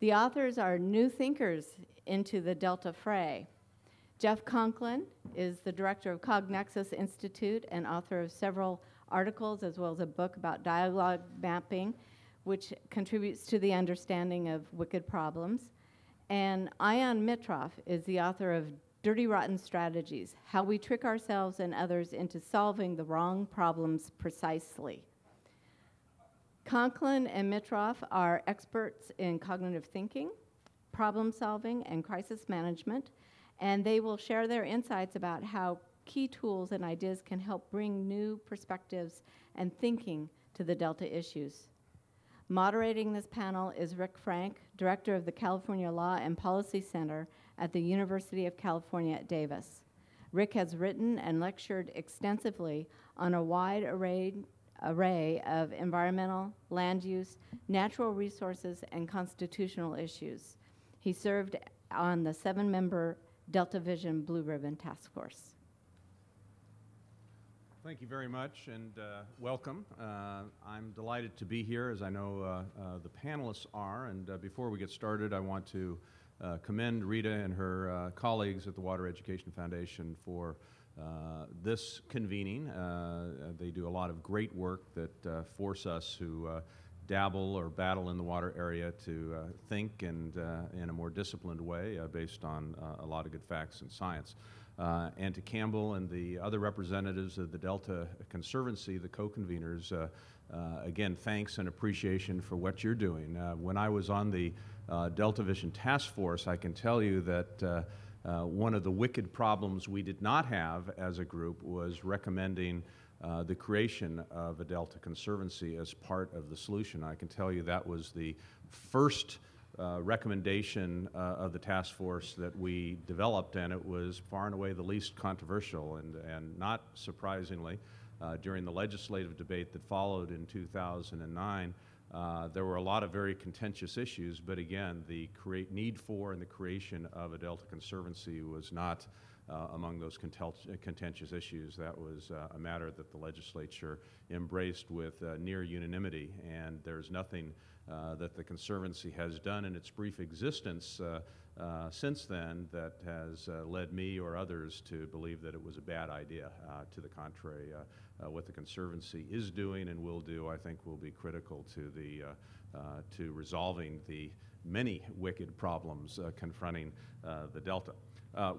The authors are new thinkers into the Delta fray. Jeff Conklin is the director of Cognexus Institute and author of several articles as well as a book about dialogue mapping, which contributes to the understanding of wicked problems. And Ion Mitroff is the author of Dirty Rotten Strategies, How We Trick Ourselves and Others into Solving the Wrong Problems Precisely. Conklin and Mitroff are experts in cognitive thinking, problem solving, and crisis management, and they will share their insights about how key tools and ideas can help bring new perspectives and thinking to the Delta issues. Moderating this panel is Rick Frank, Director of the California Law and Policy Center at the University of California at Davis. Rick has written and lectured extensively on a wide array of environmental, land use, natural resources, and constitutional issues. He served on the 7-member Delta Vision Blue Ribbon Task Force. Thank you very much, and welcome. I'm delighted to be here, as I know the panelists are, and before we get started, I want to commend Rita and her colleagues at the Water Education Foundation for this convening. They do a lot of great work that force us who dabble or battle in the water area to think and in a more disciplined way based on a lot of good facts and science. And to Campbell and the other representatives of the Delta Conservancy, the co-conveners, again, thanks and appreciation for what you're doing. When I was on the Delta Vision Task Force, I can tell you that one of the wicked problems we did not have as a group was recommending the creation of a Delta Conservancy as part of the solution. I can tell you that was the first recommendation of the task force that we developed, and it was far and away the least controversial. And not surprisingly, during the legislative debate that followed in 2009, there were a lot of very contentious issues, but again, the need for and the creation of a Delta Conservancy was not among those contentious issues. That was a matter that the legislature embraced with near unanimity, and there's nothing that the Conservancy has done in its brief existence since then that has led me or others to believe that it was a bad idea. To the contrary, what the Conservancy is doing and will do, I think, will be critical to the to resolving the many wicked problems confronting the Delta.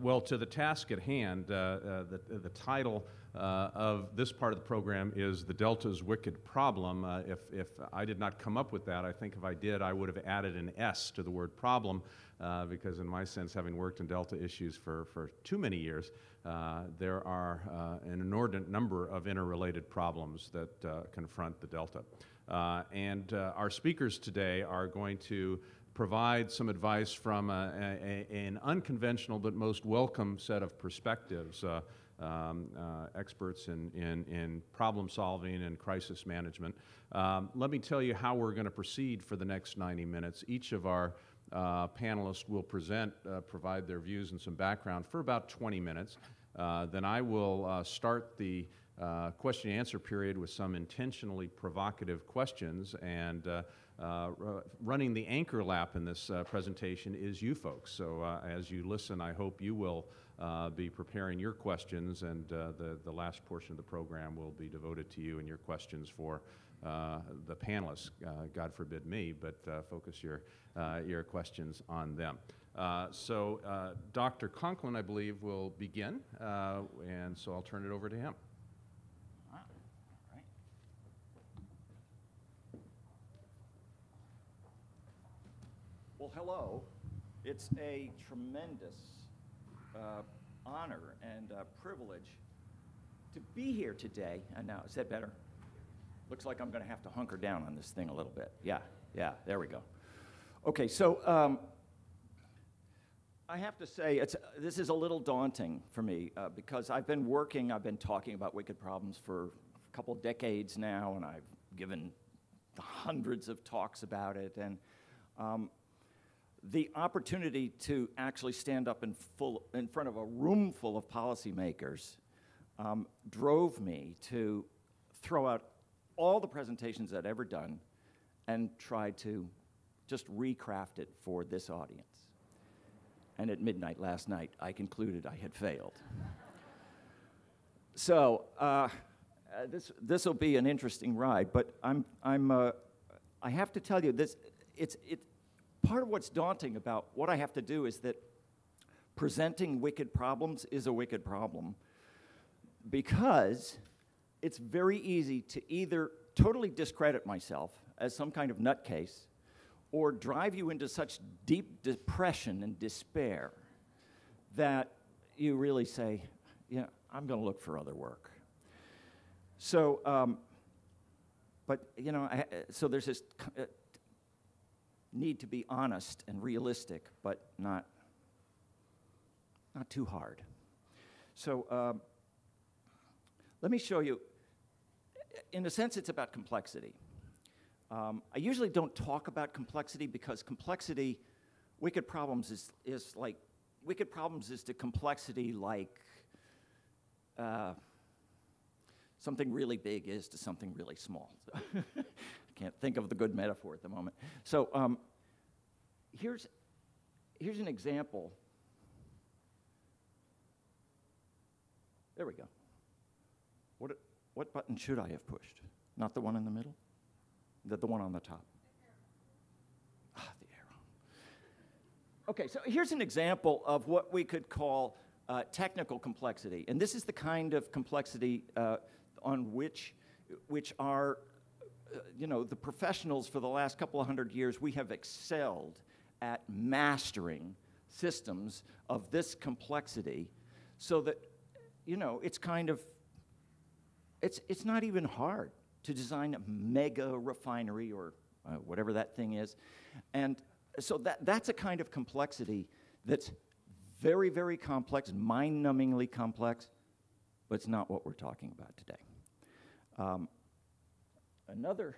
Well, to the task at hand, the title of this part of the program is The Delta's Wicked Problem. If I did not come up with that, I think if I did, I would have added an S to the word problem, because in my sense, having worked in Delta issues for too many years, there are an inordinate number of interrelated problems that confront the Delta. And our speakers today are going to provide some advice from an unconventional but most welcome set of perspectives, experts in problem solving and crisis management. Let me tell you how we're going to proceed for the next 90 minutes. Each of our panelists will provide their views and some background for about 20 minutes. Then I will start the question and answer period with some intentionally provocative questions, and running the anchor lap in this presentation is you folks. So as you listen, I hope you will be preparing your questions, and the last portion of the program will be devoted to you and your questions for the panelists. God forbid me, but focus your questions on them. So Dr. Conklin, I believe, will begin, and so I'll turn it over to him. Well, hello. It's a tremendous honor and privilege to be here today. And now, is that better? Looks like I'm going to have to hunker down on this thing a little bit. Yeah, there we go. Okay, so I have to say, this is a little daunting for me because I've been talking about wicked problems for a couple decades now, and I've given hundreds of talks about it, and the opportunity to actually stand up in front of a room full of policymakers drove me to throw out all the presentations I'd ever done and try to just recraft it for this audience. And at midnight last night, I concluded I had failed. So this will be an interesting ride, but I have to tell you this. It's part of what's daunting about what I have to do is that presenting wicked problems is a wicked problem, because it's very easy to either totally discredit myself as some kind of nutcase, or drive you into such deep depression and despair that you really say, yeah, I'm going to look for other work. So, but, you know, so there's this need to be honest and realistic, but not too hard. So let me show you. In a sense, it's about complexity. I usually don't talk about complexity because complexity, wicked problems is like, wicked problems is to complexity like something really big is to something really small. I can't think of the good metaphor at the moment. So here's an example. There we go. What button should I have pushed? Not the one in the middle? The one on the top? Ah, the arrow. Okay, so here's an example of what we could call technical complexity. And this is the kind of complexity on which are, you know, the professionals for the last couple of hundred years, we have excelled at mastering systems of this complexity so that, you know, it's kind of, it's not even hard to design a mega refinery or whatever that thing is. And so that's a kind of complexity that's very, very complex, mind-numbingly complex, but it's not what we're talking about today. Another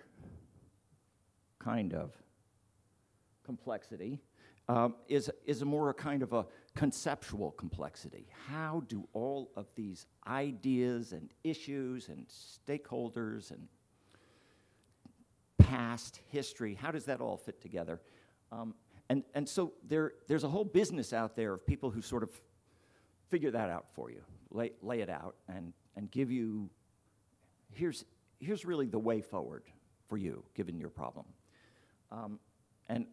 kind of complexity is a more kind of a conceptual complexity. How do all of these ideas and issues and stakeholders and past history, how does that all fit together? And so there's a whole business out there of people who sort of figure that out for you, lay it out, and give you, here's really the way forward for you, given your problem. And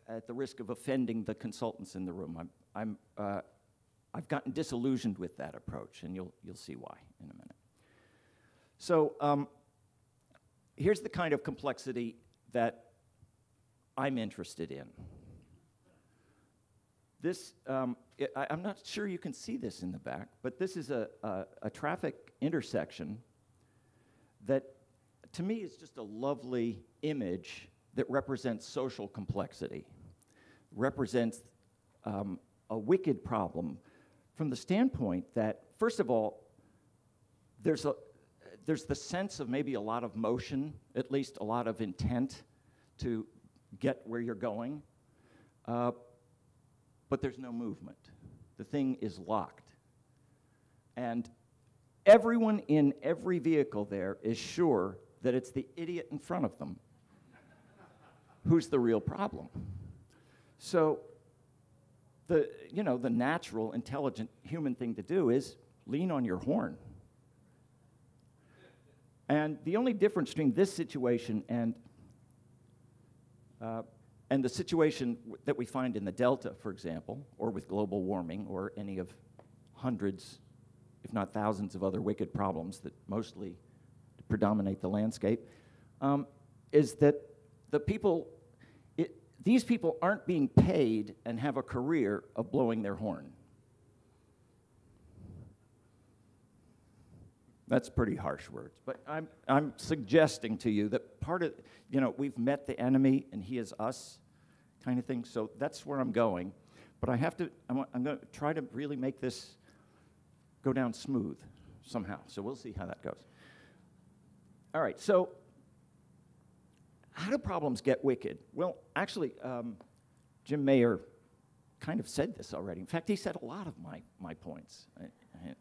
at the risk of offending the consultants in the room, I've gotten disillusioned with that approach, and you'll see why in a minute. So here's the kind of complexity that I'm interested in. This, I'm not sure you can see this in the back, but this is a traffic intersection that, to me, is just a lovely image that represents social complexity, represents a wicked problem from the standpoint that, first of all, there's the sense of maybe a lot of motion, at least a lot of intent to get where you're going, but there's no movement. The thing is locked. And everyone in every vehicle there is sure that it's the idiot in front of them who's the real problem. So the natural, intelligent human thing to do is lean on your horn. And the only difference between this situation and the situation that we find in the Delta, for example, or with global warming, or any of hundreds, if not thousands of other wicked problems that mostly predominate the landscape, is that these people aren't being paid and have a career of blowing their horn. That's pretty harsh words, but I'm suggesting to you that part of, we've met the enemy and he is us kind of thing, so that's where I'm going. But I'm going to try to really make this go down smooth somehow, so we'll see how that goes. All right, so how do problems get wicked? Well, actually, Jim Mayer kind of said this already. In fact, he said a lot of my points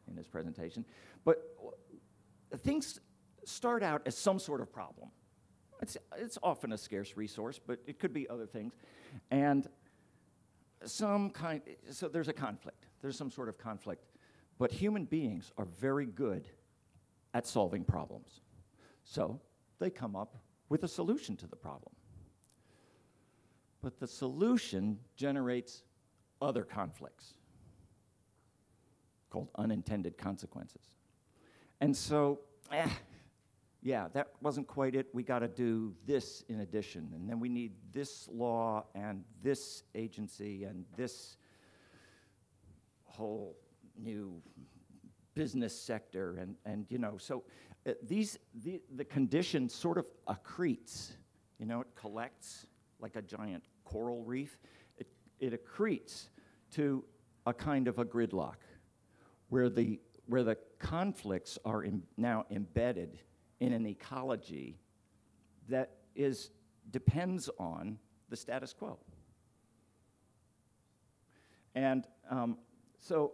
in his presentation. But things start out as some sort of problem. It's often a scarce resource, but it could be other things. And so there's a conflict. There's some sort of conflict. But human beings are very good at solving problems. So they come up with a solution to the problem. But the solution generates other conflicts called unintended consequences. And so, yeah, that wasn't quite it. We got to do this in addition. And then we need this law and this agency and this whole new business sector. And you know, so the condition sort of accretes. You know, it collects like a giant coral reef. It accretes to a kind of a gridlock where the conflicts are now embedded in an ecology that depends on the status quo. And so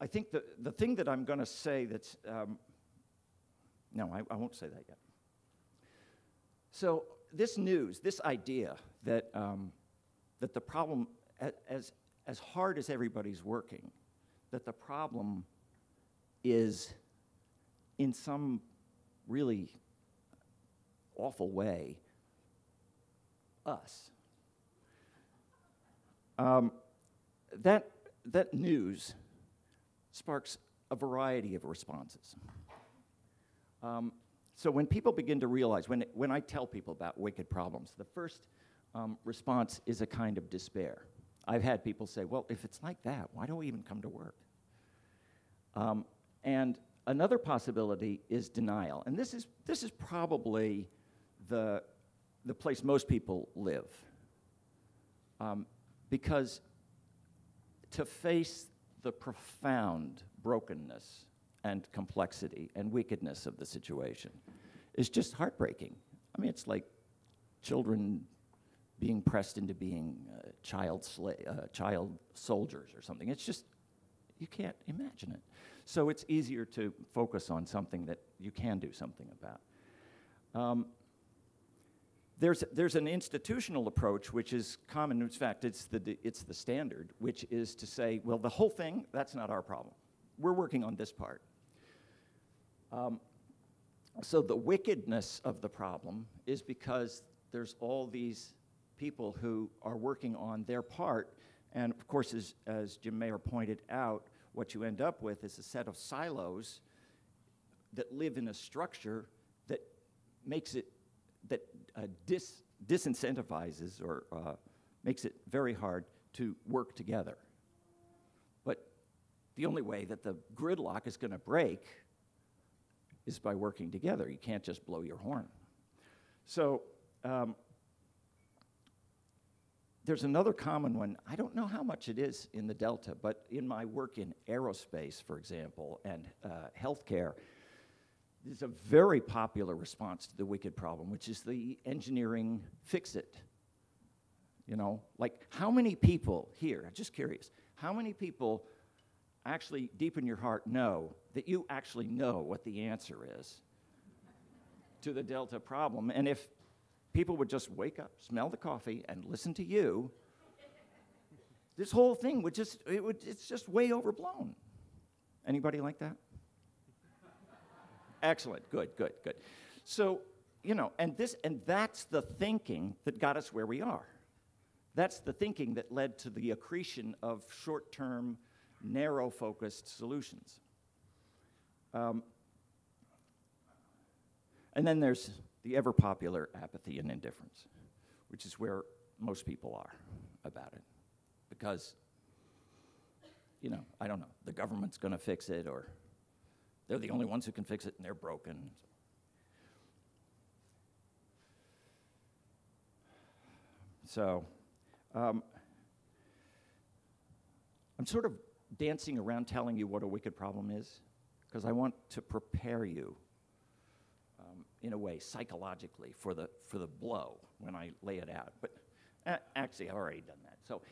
I think the thing that I'm going to say that's, no, I won't say that yet. So this news, this idea that that the problem, as hard as everybody's working, that the problem is in some really awful way us. That news sparks a variety of responses. So when people begin to realize, when I tell people about wicked problems, the first response is a kind of despair. I've had people say, well, if it's like that, why do we even come to work? And another possibility is denial. And this is probably the place most people live. Because to face the profound brokenness and complexity and wickedness of the situation is just heartbreaking. I mean, it's like children being pressed into being child soldiers or something. It's just, you can't imagine it. So it's easier to focus on something that you can do something about. There's an institutional approach which is common. In fact, it's the standard, which is to say, well, the whole thing, that's not our problem. We're working on this part. So the wickedness of the problem is because there's all these people who are working on their part, and of course, as Jim Mayer pointed out, what you end up with is a set of silos that live in a structure that makes it, that disincentivizes or makes it very hard to work together. But the only way that the gridlock is going to break is by working together. You can't just blow your horn. So there's another common one. I don't know how much it is in the Delta, but in my work in aerospace, for example, and healthcare, there's a very popular response to the wicked problem, which is the engineering fix-it. You know, like how many people here, I'm just curious, how many people actually deep in your heart know that you actually know what the answer is to the Delta problem? And if people would just wake up, smell the coffee, and listen to you, this whole thing would just, it's just way overblown. Anybody like that? Excellent, good. So, you know, and that's the thinking that got us where we are. That's the thinking that led to the accretion of short-term, narrow-focused solutions. And then there's the ever-popular apathy and indifference, which is where most people are about it. Because, you know, I don't know, the government's going to fix it, or they're the only ones who can fix it, and they're broken. So, I'm sort of dancing around telling you what a wicked problem is, because I want to prepare you, in a way, psychologically, for the blow when I lay it out. But actually, I've already done that. So,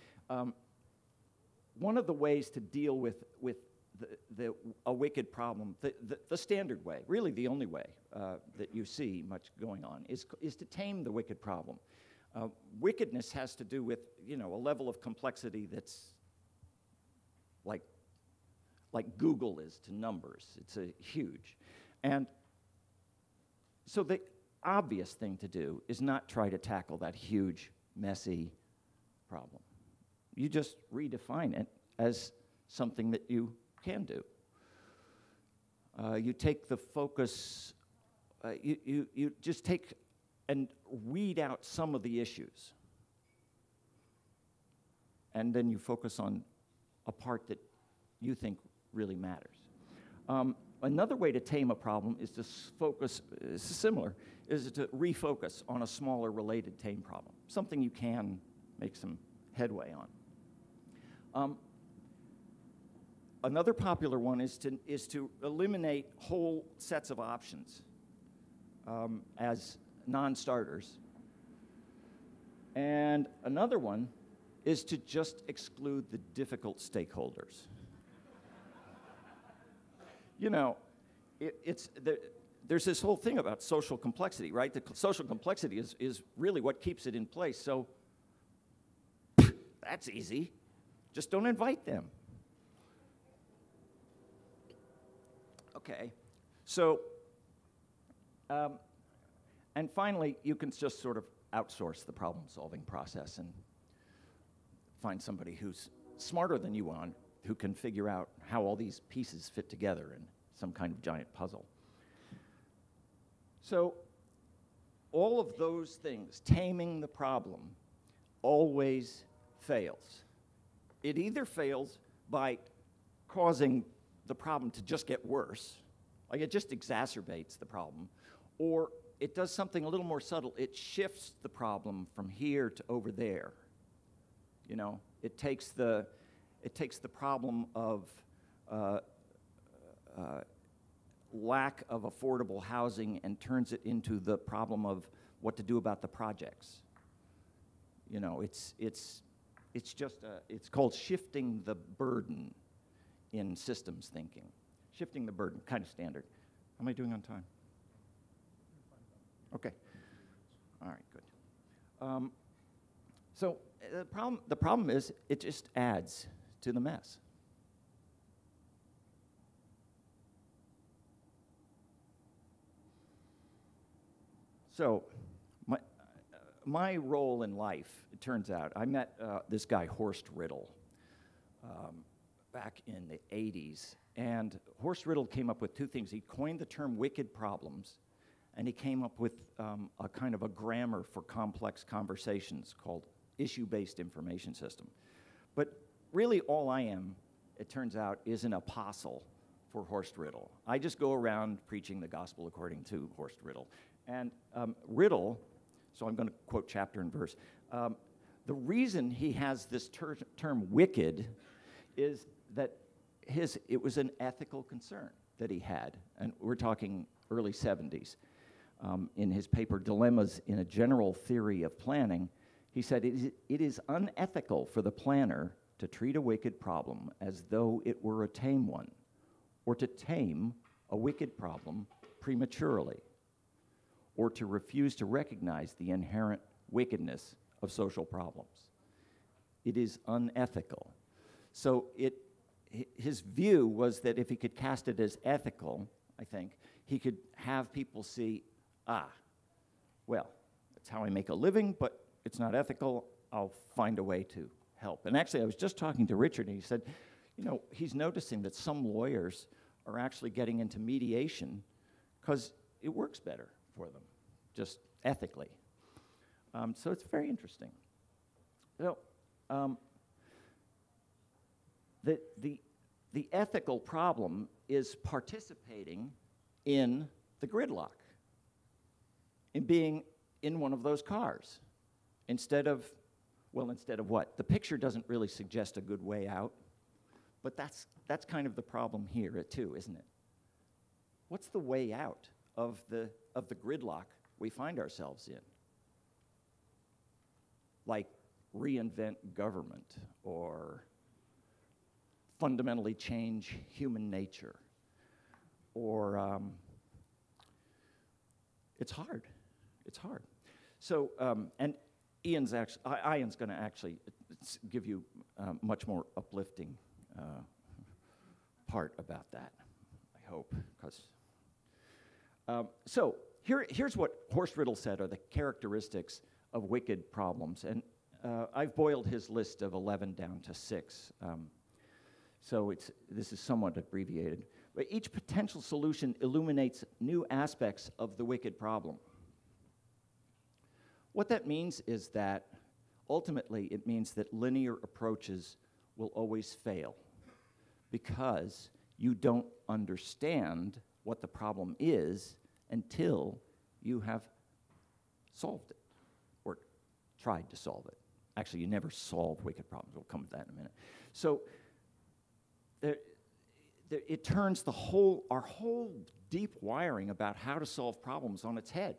one of the ways to deal with a wicked problem, the standard way, really the only way that you see much going on, is to tame the wicked problem. Wickedness has to do with, a level of complexity that's like Google is to numbers. It's huge. And so the obvious thing to do is not try to tackle that huge, messy problem. You just redefine it as something that you can do. You take the focus, you just take and weed out some of the issues. And then you focus on a part that you think really matters. Another way to tame a problem is to focus, is to refocus on a smaller related tame problem, something you can make some headway on. Another popular one is to eliminate whole sets of options as non-starters. And another one is to just exclude the difficult stakeholders. There's this whole thing about social complexity, right? The social complexity is really what keeps it in place. So that's easy. Just don't invite them. Okay. So, and finally, you can just sort of outsource the problem-solving process and find somebody who's smarter than you are, who can figure out how all these pieces fit together in some kind of giant puzzle. So all of those things, taming the problem, always fails. It either fails by causing the problem to just get worse, like it just exacerbates the problem, or it does something a little more subtle. It shifts the problem from here to over there. It takes the problem of lack of affordable housing and turns it into the problem of what to do about the projects. It's called shifting the burden in systems thinking. Shifting the burden, kind of standard. How am I doing on time? Okay. All right, good. So the problem is it just adds to the mess. So my role in life, it turns out, I met this guy, Horst Riddle, back in the 80s. And Horst Riddle came up with two things. He coined the term wicked problems, and he came up with a kind of a grammar for complex conversations called issue-based information system. But really all I am, it turns out, is an apostle for Horst Riddle. I just go around preaching the gospel according to Horst Riddle. And Riddle, so I'm going to quote chapter and verse, the reason he has this term wicked is that it was an ethical concern that he had, and we're talking early 70s. In his paper, Dilemmas in a General Theory of Planning, he said, it is unethical for the planner to treat a wicked problem as though it were a tame one, or to tame a wicked problem prematurely, or to refuse to recognize the inherent wickedness of social problems. It is unethical. So his view was that if he could cast it as ethical, I think, he could have people see, well, that's how I make a living, but it's not ethical. I'll find a way to help. And actually, I was just talking to Richard, and he said, he's noticing that some lawyers are actually getting into mediation because it works better for them, just ethically. So it's very interesting. So the ethical problem is participating in the gridlock, in being in one of those cars, instead of what? The picture doesn't really suggest a good way out, but that's kind of the problem here too, isn't it? What's the way out of the gridlock we find ourselves in? Like reinvent government or fundamentally change human nature. Or it's hard. It's hard. So, and Ian's going to actually give you much more uplifting part about that, I hope. So here's what Horst Riddle said are the characteristics of wicked problems. And I've boiled his list of 11 down to 6. So this is somewhat abbreviated. But each potential solution illuminates new aspects of the wicked problem. What that means is that ultimately it means that linear approaches will always fail because you don't understand what the problem is until you have solved it or tried to solve it. Actually, you never solve wicked problems. We'll come to that in a minute. So it turns our whole deep wiring about how to solve problems on its head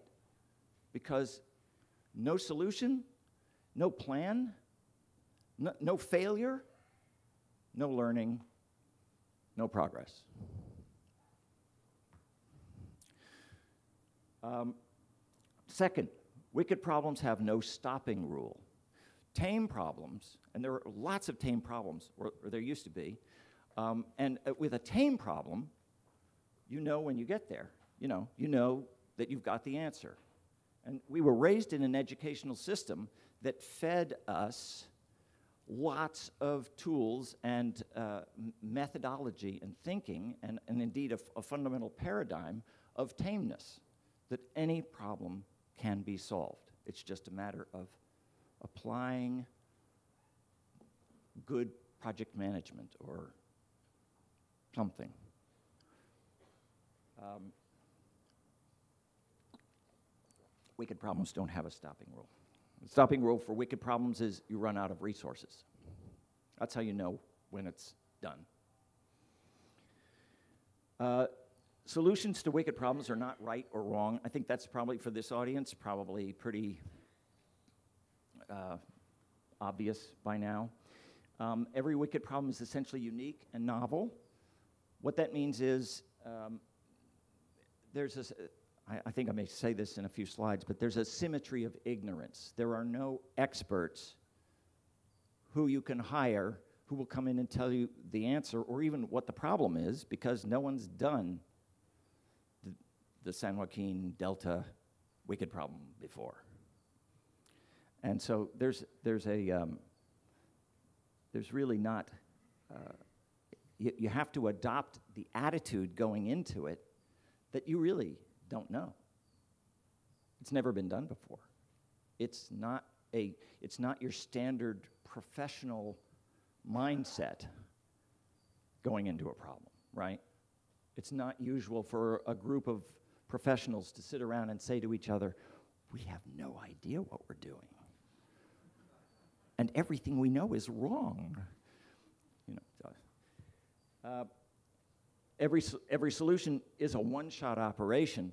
because no solution, no plan, no failure, no learning, no progress. Second, wicked problems have no stopping rule. Tame problems, and there are lots of tame problems, or there used to be, and with a tame problem, you know when you get there. You know that you've got the answer. And we were raised in an educational system that fed us lots of tools and methodology and thinking, and indeed a fundamental paradigm of tameness, that any problem can be solved. It's just a matter of applying good project management or something. Wicked problems don't have a stopping rule. The stopping rule for wicked problems is you run out of resources. That's how you know when it's done. Solutions to wicked problems are not right or wrong. I think that's probably, for this audience, probably pretty obvious by now. Every wicked problem is essentially unique and novel. What that means is there's this, I think I may say this in a few slides, but there's a symmetry of ignorance. There are no experts who you can hire who will come in and tell you the answer or even what the problem is because no one's done the San Joaquin Delta wicked problem before. And so there's really not, you have to adopt the attitude going into it that you really don't know. It's never been done before. It's not your standard professional mindset going into a problem, right? It's not usual for a group of professionals to sit around and say to each other, we have no idea what we're doing. And everything we know is wrong. Every solution is a one-shot operation.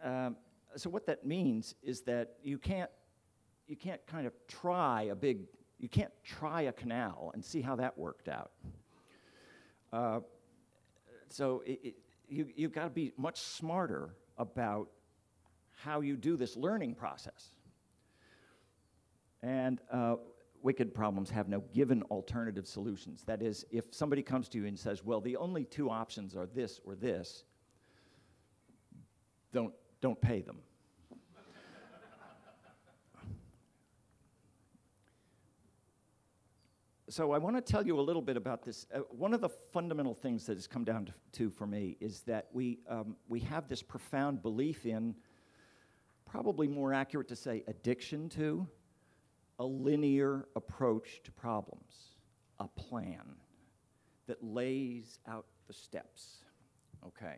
So what that means is that you can't kind of try you can't try a canal and see how that worked out. So you've got to be much smarter about how you do this learning process. And wicked problems have no given alternative solutions. That is, if somebody comes to you and says, well, the only two options are this or this, don't pay them. So I want to tell you a little bit about this. One of the fundamental things that has come down to for me is that we have this profound belief in, probably more accurate to say addiction to, a linear approach to problems, a plan that lays out the steps, okay?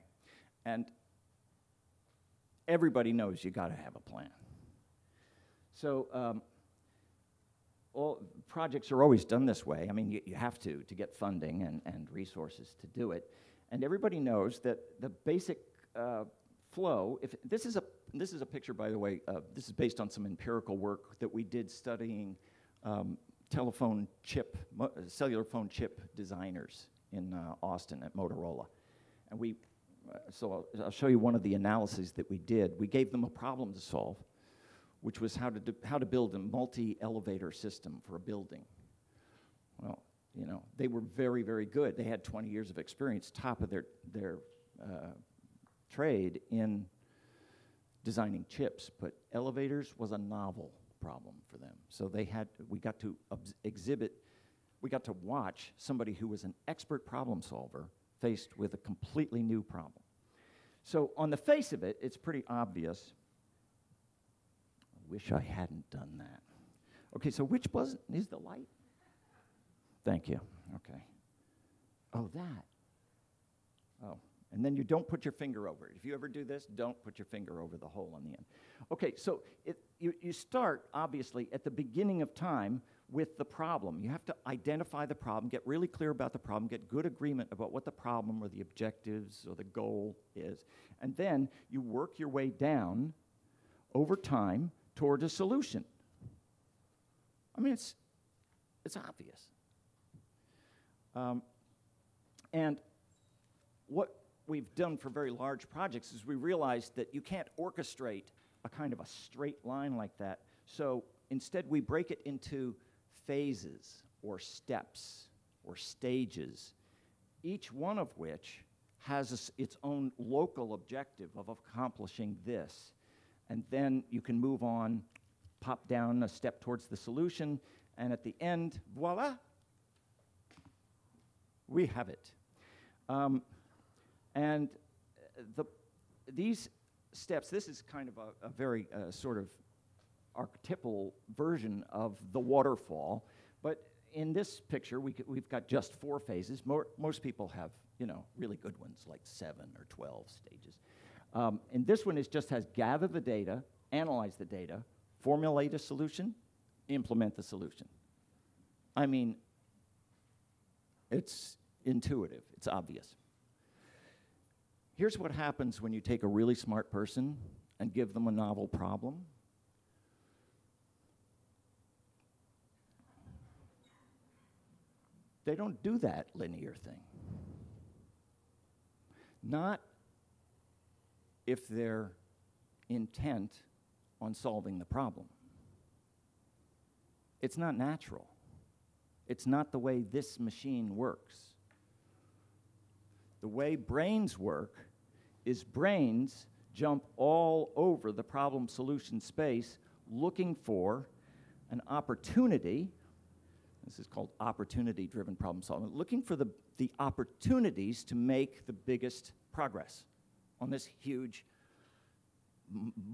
And everybody knows you got to have a plan. So all projects are always done this way. I mean, you have to get funding and resources to do it. And everybody knows that the basic flow, if this is a picture, by the way, this is based on some empirical work that we did studying cellular phone chip designers in Austin at Motorola. And so I'll show you one of the analyses that we did. We gave them a problem to solve, which was how to build a multi-elevator system for a building. Well, you know, they were very, very good. They had 20 years of experience, top of their trade in designing chips, but elevators was a novel problem for them. So we got to watch somebody who was an expert problem solver faced with a completely new problem. So on the face of it, it's pretty obvious. I wish I hadn't done that. Okay, so which button is the light? Thank you. Okay. Oh, that. Oh, and then you don't put your finger over it. If you ever do this, don't put your finger over the hole on the end. Okay, so you start, obviously, at the beginning of time with the problem. You have to identify the problem, get really clear about the problem, get good agreement about what the problem or the objectives or the goal is, and then you work your way down over time toward a solution. I mean, it's obvious. And what we've done for very large projects is we realized that you can't orchestrate a kind of a straight line like that. So instead, we break it into phases or steps or stages, each one of which has its own local objective of accomplishing this. And then you can move on, pop down a step towards the solution, and at the end, voila, we have it. And these steps, this is kind of a very sort of archetypal version of the waterfall, but in this picture, we've got just 4 phases. Most people have, you know, really good ones, like 7 or 12 stages. And this one just has gather the data, analyze the data, formulate a solution, implement the solution. I mean, it's intuitive, it's obvious. Here's what happens when you take a really smart person and give them a novel problem. They don't do that linear thing. Not if they're intent on solving the problem. It's not natural. It's not the way this machine works. The way brains work is brains jump all over the problem-solution space looking for an opportunity. This is called opportunity-driven problem solving. Looking for the opportunities to make the biggest progress on this huge,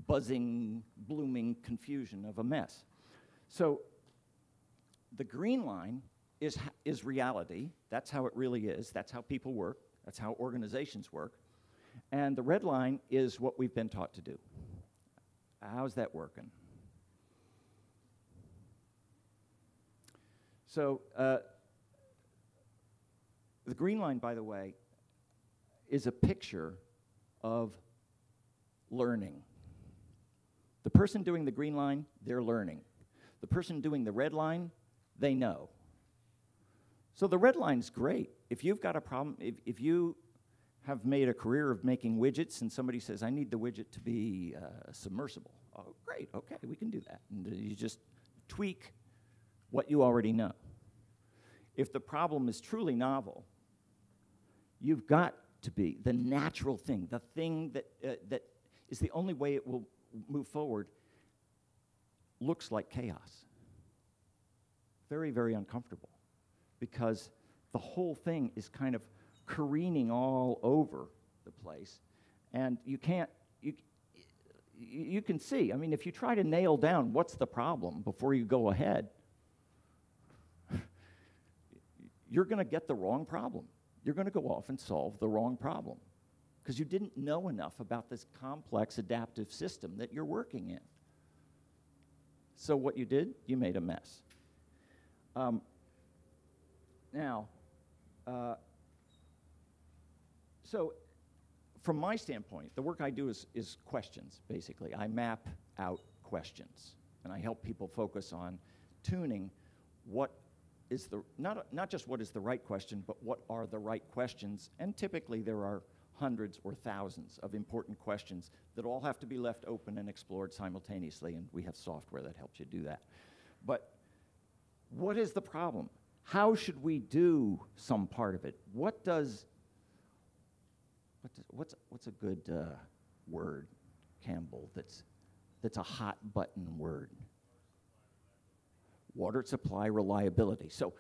buzzing, blooming confusion of a mess. So the green line is reality. That's how it really is. That's how people work. That's how organizations work. And the red line is what we've been taught to do. How's that working? So the green line, by the way, is a picture of learning. The person doing the green line, they're learning. The person doing the red line, they know. So the red line's great. If you've got a problem, if you have made a career of making widgets and somebody says, I need the widget to be submersible. Oh, great, okay, we can do that. And you just tweak what you already know. If the problem is truly novel, you've got to be the natural thing, the thing that is the only way it will move forward, looks like chaos. Very, very uncomfortable, because the whole thing is kind of careening all over the place, and you can't, you can see, I mean, if you try to nail down what's the problem before you go ahead, you're going to get the wrong problem. You're going to go off and solve the wrong problem because you didn't know enough about this complex adaptive system that you're working in. So what you did, you made a mess. So from my standpoint, the work I do is questions, basically. I map out questions, and I help people focus on tuning what is the, not just what is the right question, but what are the right questions. And typically there are hundreds or thousands of important questions that all have to be left open and explored simultaneously, and we have software that helps you do that. But what is the problem? How should we do some part of it? What's a good word, Campbell, that's a hot button word? Water supply reliability. So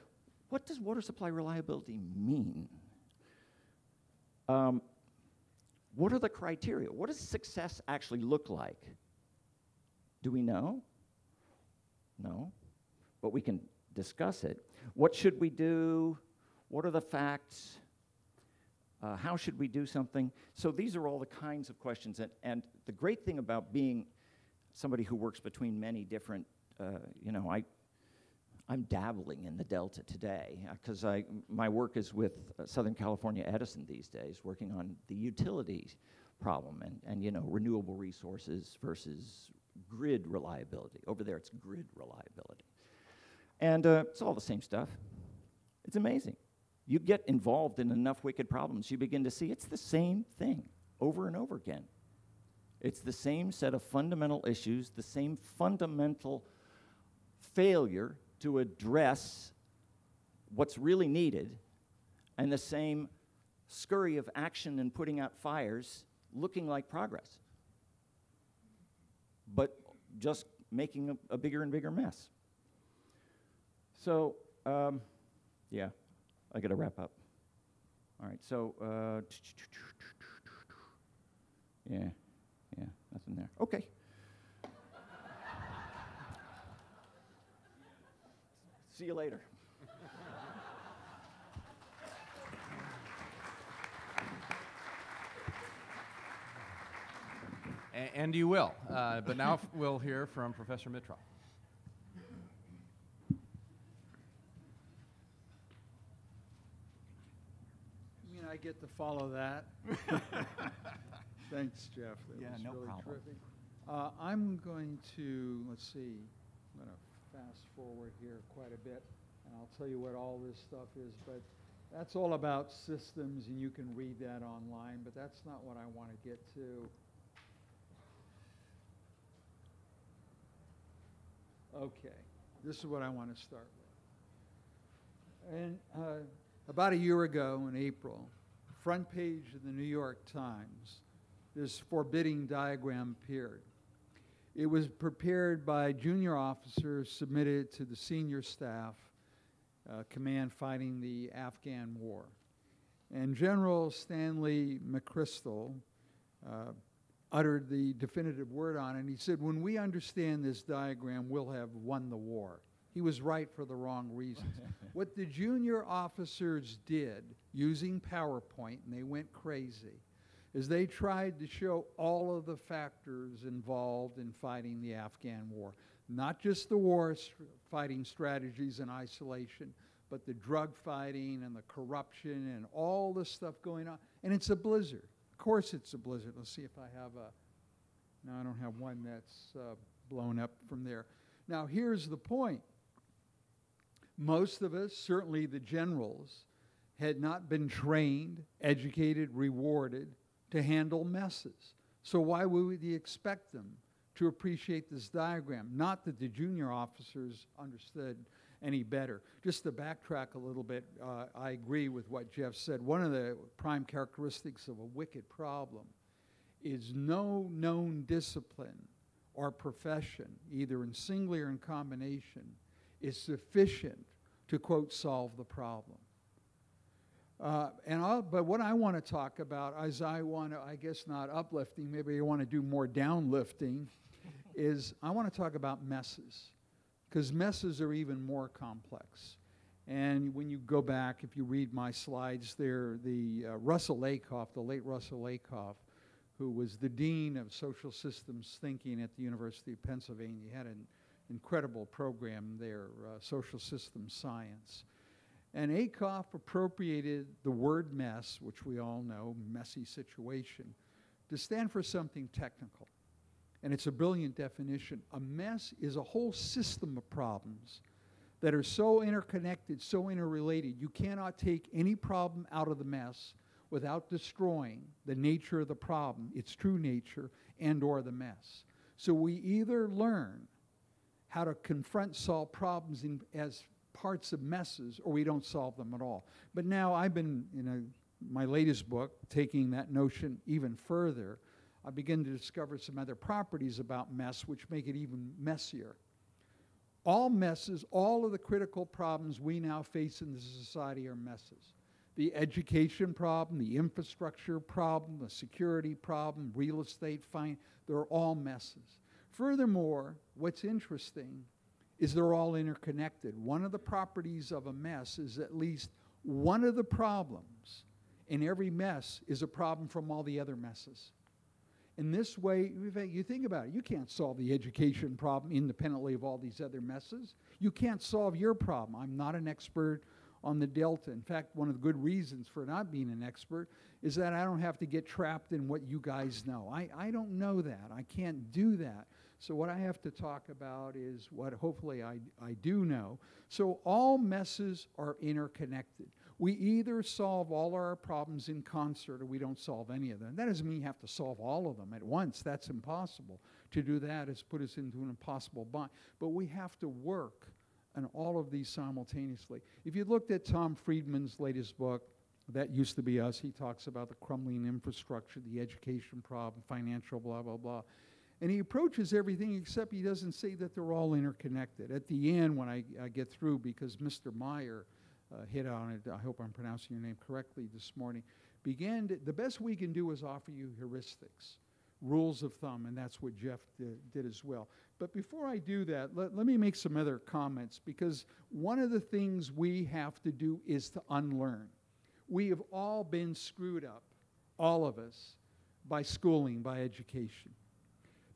what does water supply reliability mean? What are the criteria? What does success actually look like? Do we know? No, but we can discuss it. What should we do? What are the facts? How should we do something? So these are all the kinds of questions, and the great thing about being somebody who works between many different, I'm dabbling in the Delta today, because my work is with Southern California Edison these days, working on the utilities problem and renewable resources versus grid reliability. Over there, it's grid reliability. And it's all the same stuff. It's amazing. You get involved in enough wicked problems, you begin to see it's the same thing over and over again. It's the same set of fundamental issues, the same fundamental failure to address what's really needed, and the same scurry of action and putting out fires looking like progress, but just making a bigger and bigger mess. So, yeah, I got to wrap up. All right, so, yeah, nothing there. Okay. See you later. And you will. But now we'll hear from Professor Mitra. You mean I get to follow that? Thanks, Jeff. That Yeah, was no really problem. terrific. I'm going to, let's see, I'm going to fast forward here quite a bit, and I'll tell you what all this stuff is, but that's all about systems, and you can read that online, but that's not what I want to get to. Okay, this is what I want to start with. And about a year ago in April, front page of the New York Times, this forbidding diagram appeared. It was prepared by junior officers, submitted to the senior staff command fighting the Afghan war. And General Stanley McChrystal uttered the definitive word on it, and he said, when we understand this diagram, we'll have won the war. He was right for the wrong reasons. What the junior officers did, using PowerPoint, and they went crazy, is they tried to show all of the factors involved in fighting the Afghan war. Not just the war fighting strategies in isolation, but the drug fighting and the corruption and all the stuff going on. And it's a blizzard. Of course it's a blizzard. Let's see if I have a, no, I don't have one that's blown up from there. Now here's the point. Most of us, certainly the generals, had not been trained, educated, rewarded to handle messes. So why would we expect them to appreciate this diagram? Not that the junior officers understood any better. Just to backtrack a little bit, I agree with what Jeff said. One of the prime characteristics of a wicked problem is no known discipline or profession, either in singly or in combination, is sufficient to, quote, solve the problem. But what I want to talk about is I want to, I guess not uplifting, maybe I want to do more downlifting, is I want to talk about messes, because messes are even more complex. And when you go back, if you read my slides there, the Russell Lakoff, the late Russell Lakoff, who was the dean of social systems thinking at the University of Pennsylvania, had an incredible program there, social systems science. And Lakoff appropriated the word mess, which we all know, messy situation, to stand for something technical. And it's a brilliant definition. A mess is a whole system of problems that are so interconnected, so interrelated, you cannot take any problem out of the mess without destroying the nature of the problem, its true nature, and or the mess. So we either learn how to confront, solve problems as parts of messes, or we don't solve them at all. But now I've been, my latest book, taking that notion even further, I begin to discover some other properties about mess which make it even messier. All messes, all of the critical problems we now face in the society are messes. The education problem, the infrastructure problem, the security problem, real estate, they're all messes. Furthermore, what's interesting is they're all interconnected. One of the properties of a mess is at least one of the problems in every mess is a problem from all the other messes. In this way, you think about it, you can't solve the education problem independently of all these other messes. You can't solve your problem. I'm not an expert on the Delta. In fact, one of the good reasons for not being an expert is that I don't have to get trapped in what you guys know. I don't know that. I can't do that. So what I have to talk about is what hopefully I do know. So all messes are interconnected. We either solve all our problems in concert or we don't solve any of them. That doesn't mean you have to solve all of them at once. That's impossible. To do that is put us into an impossible bind. But we have to work on all of these simultaneously. If you looked at Tom Friedman's latest book, That Used to Be Us, he talks about the crumbling infrastructure, the education problem, financial blah, blah, blah. And he approaches everything except he doesn't say that they're all interconnected. At the end, when I get through, because Mr. Meyer hit on it, I hope I'm pronouncing your name correctly this morning, the best we can do is offer you heuristics, rules of thumb, and that's what Jeff did as well. But before I do that, let me make some other comments, because one of the things we have to do is to unlearn. We have all been screwed up, all of us, by schooling, by education.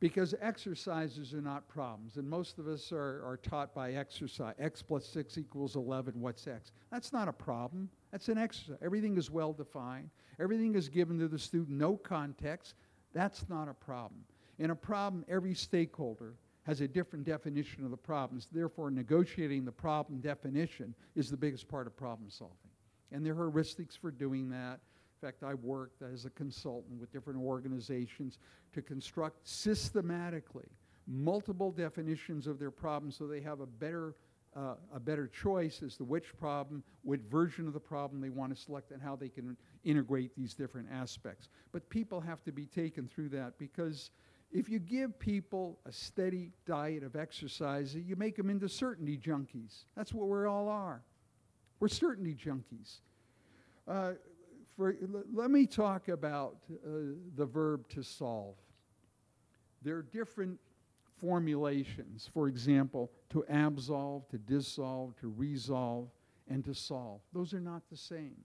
Because exercises are not problems, and most of us are taught by exercise. X plus 6 equals 11, what's X? That's not a problem. That's an exercise. Everything is well defined. Everything is given to the student, no context. That's not a problem. In a problem, every stakeholder has a different definition of the problems. Therefore, negotiating the problem definition is the biggest part of problem solving. And there are heuristics for doing that. In fact, I worked as a consultant with different organizations to construct systematically multiple definitions of their problems so they have a better choice as to which problem, what version of the problem they want to select, and how they can integrate these different aspects. But people have to be taken through that, because if you give people a steady diet of exercise, you make them into certainty junkies. That's what we all are. We're certainty junkies. Let me talk about the verb to solve. There are different formulations. For example, to absolve, to dissolve, to resolve, and to solve. Those are not the same.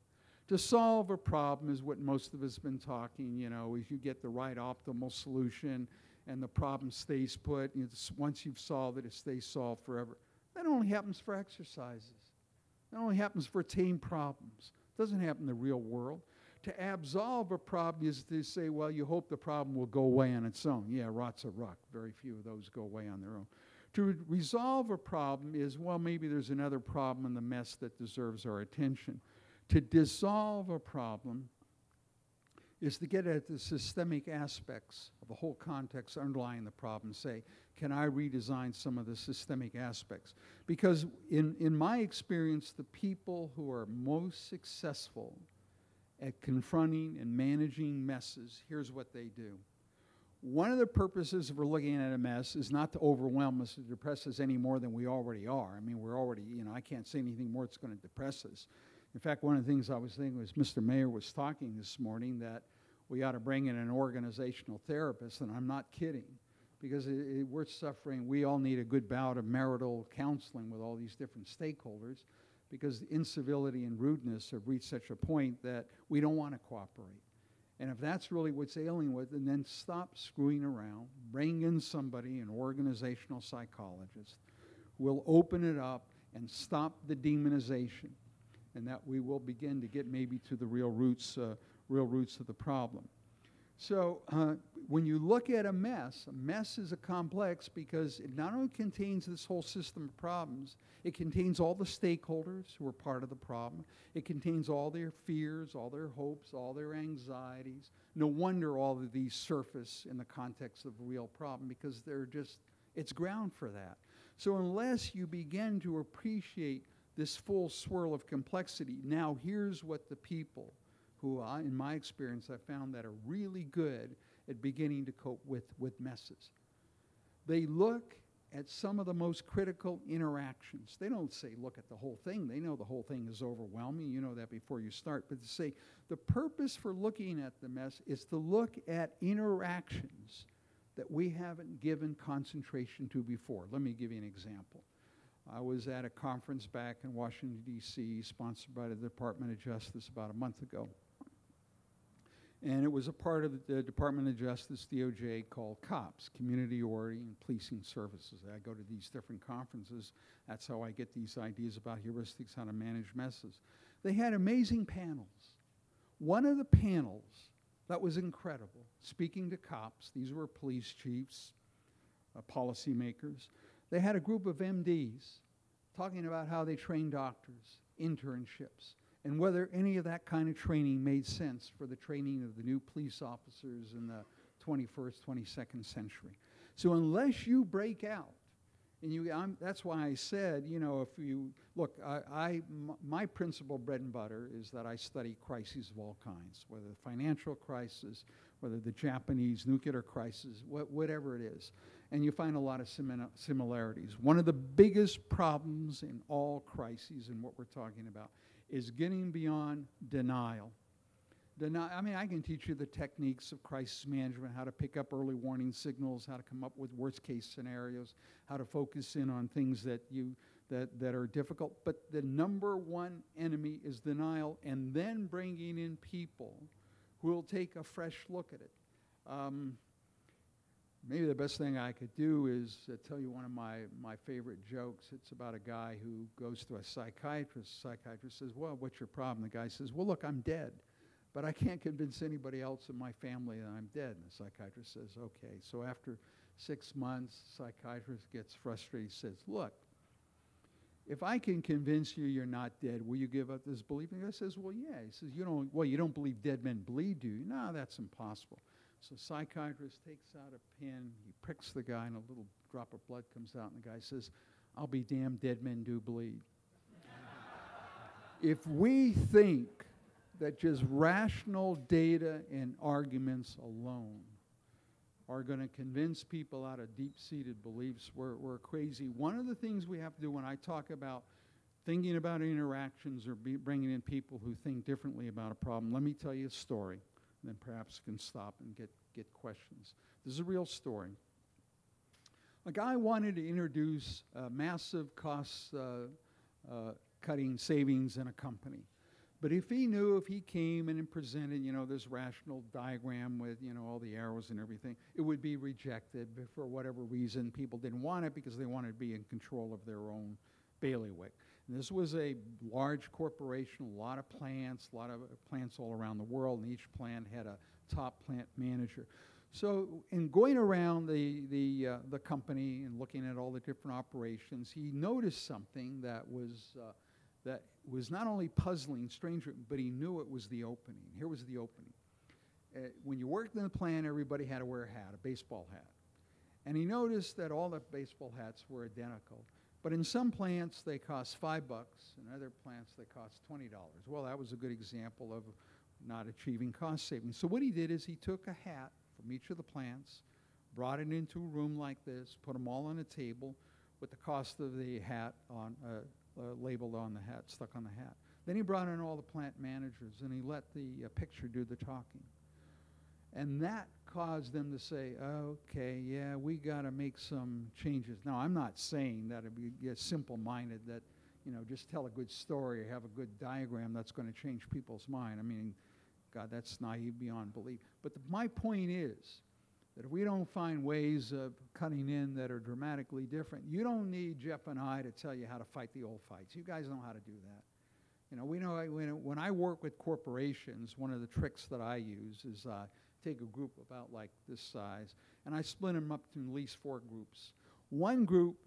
To solve a problem is what most of us have been talking, if you get the right optimal solution and the problem stays put, once you've solved it, it stays solved forever. That only happens for exercises. That only happens for tame problems. It doesn't happen in the real world. To absolve a problem is to say, well, you hope the problem will go away on its own. Yeah, rot's a ruck. Very few of those go away on their own. To resolve a problem is, well, maybe there's another problem in the mess that deserves our attention. To dissolve a problem is to get at the systemic aspects of the whole context underlying the problem. Say, can I redesign some of the systemic aspects? Because in my experience, the people who are most successful at confronting and managing messes, here's what they do. One of the purposes for looking at a mess is not to overwhelm us or depress us any more than we already are. I mean, we're already, I can't say anything more that's going to depress us. In fact, one of the things I was thinking was Mr. Mayor was talking this morning that we ought to bring in an organizational therapist, and I'm not kidding, because we're suffering. We all need a good bout of marital counseling with all these different stakeholders, because incivility and rudeness have reached such a point that we don't want to cooperate. And if that's really what's ailing with, then stop screwing around, bring in somebody, an organizational psychologist, who will open it up and stop the demonization, and that we will begin to get maybe to the real roots of the problem. So when you look at a mess is a complex because it not only contains this whole system of problems, it contains all the stakeholders who are part of the problem. It contains all their fears, all their hopes, all their anxieties. No wonder all of these surface in the context of a real problem because they're just, it's ground for that. So unless you begin to appreciate this full swirl of complexity, now here's what the people who, in my experience, I found that are really good at beginning to cope with messes. They look at some of the most critical interactions. They don't say, look at the whole thing. They know the whole thing is overwhelming. You know that before you start. But to say, the purpose for looking at the mess is to look at interactions that we haven't given concentration to before. Let me give you an example. I was at a conference back in Washington, D.C., sponsored by the Department of Justice about a month ago. And it was a part of the Department of Justice, DOJ, called COPS, Community Oriented Policing Services. I go to these different conferences. That's how I get these ideas about heuristics, how to manage messes. They had amazing panels. One of the panels that was incredible, speaking to cops, these were police chiefs, policymakers. They had a group of MDs talking about how they train doctors, internships, and whether any of that kind of training made sense for the training of the new police officers in the 21st, 22nd century. So unless you break out, and that's why I said, you know, if you, look, my principal bread and butter is that I study crises of all kinds, whether the financial crisis, whether the Japanese nuclear crisis, whatever it is. And you find a lot of similarities. One of the biggest problems in all crises and what we're talking about is getting beyond denial. I mean, I can teach you the techniques of crisis management, how to pick up early warning signals, how to come up with worst-case scenarios, how to focus in on things that are difficult. But the number one enemy is denial, and then bringing in people who will take a fresh look at it. Maybe the best thing I could do is tell you one of my favorite jokes. It's about a guy who goes to a psychiatrist. The psychiatrist says, well, what's your problem? The guy says, well, look, I'm dead, but I can't convince anybody else in my family that I'm dead. And the psychiatrist says, okay. So after 6 months, the psychiatrist gets frustrated. He says, look, if I can convince you you're not dead, will you give up this belief? And the guy says, well, yeah. He says, you don't believe dead men bleed, do you? No, that's impossible. So psychiatrist takes out a pin, he pricks the guy, and a little drop of blood comes out, and the guy says, I'll be damned, dead men do bleed. If we think that just rational data and arguments alone are going to convince people out of deep-seated beliefs, we're crazy. One of the things we have to do when I talk about thinking about interactions or bringing in people who think differently about a problem, let me tell you a story. Then perhaps can stop and get questions. This is a real story. A guy wanted to introduce massive cost-cutting savings in a company. But if he came in and presented, this rational diagram with, all the arrows and everything, it would be rejected for whatever reason. People didn't want it because they wanted to be in control of their own bailiwick. And this was a large corporation, a lot of plants all around the world, and each plant had a top plant manager. So in going around the company and looking at all the different operations, he noticed something that was not only puzzling, strange, but he knew it was the opening. Here was the opening. When you worked in the plant, everybody had to wear a hat, a baseball hat. And he noticed that all the baseball hats were identical. But in some plants, they cost $5. In other plants, they cost $20. Well, that was a good example of not achieving cost savings. So what he did is he took a hat from each of the plants, brought it into a room like this, put them all on a table with the cost of the hat on labeled on the hat, stuck on the hat. Then he brought in all the plant managers, and he let the picture do the talking. And that caused them to say, okay, yeah, we got to make some changes. Now, I'm not saying that if you get simple-minded that, just tell a good story or have a good diagram that's going to change people's mind. I mean, God, that's naive beyond belief. But my point is that if we don't find ways of cutting in that are dramatically different, you don't need Jeff and I to tell you how to fight the old fights. You guys know how to do that. When I work with corporations, one of the tricks that I use is take a group about like this size, and I split them up to at least 4 groups. One group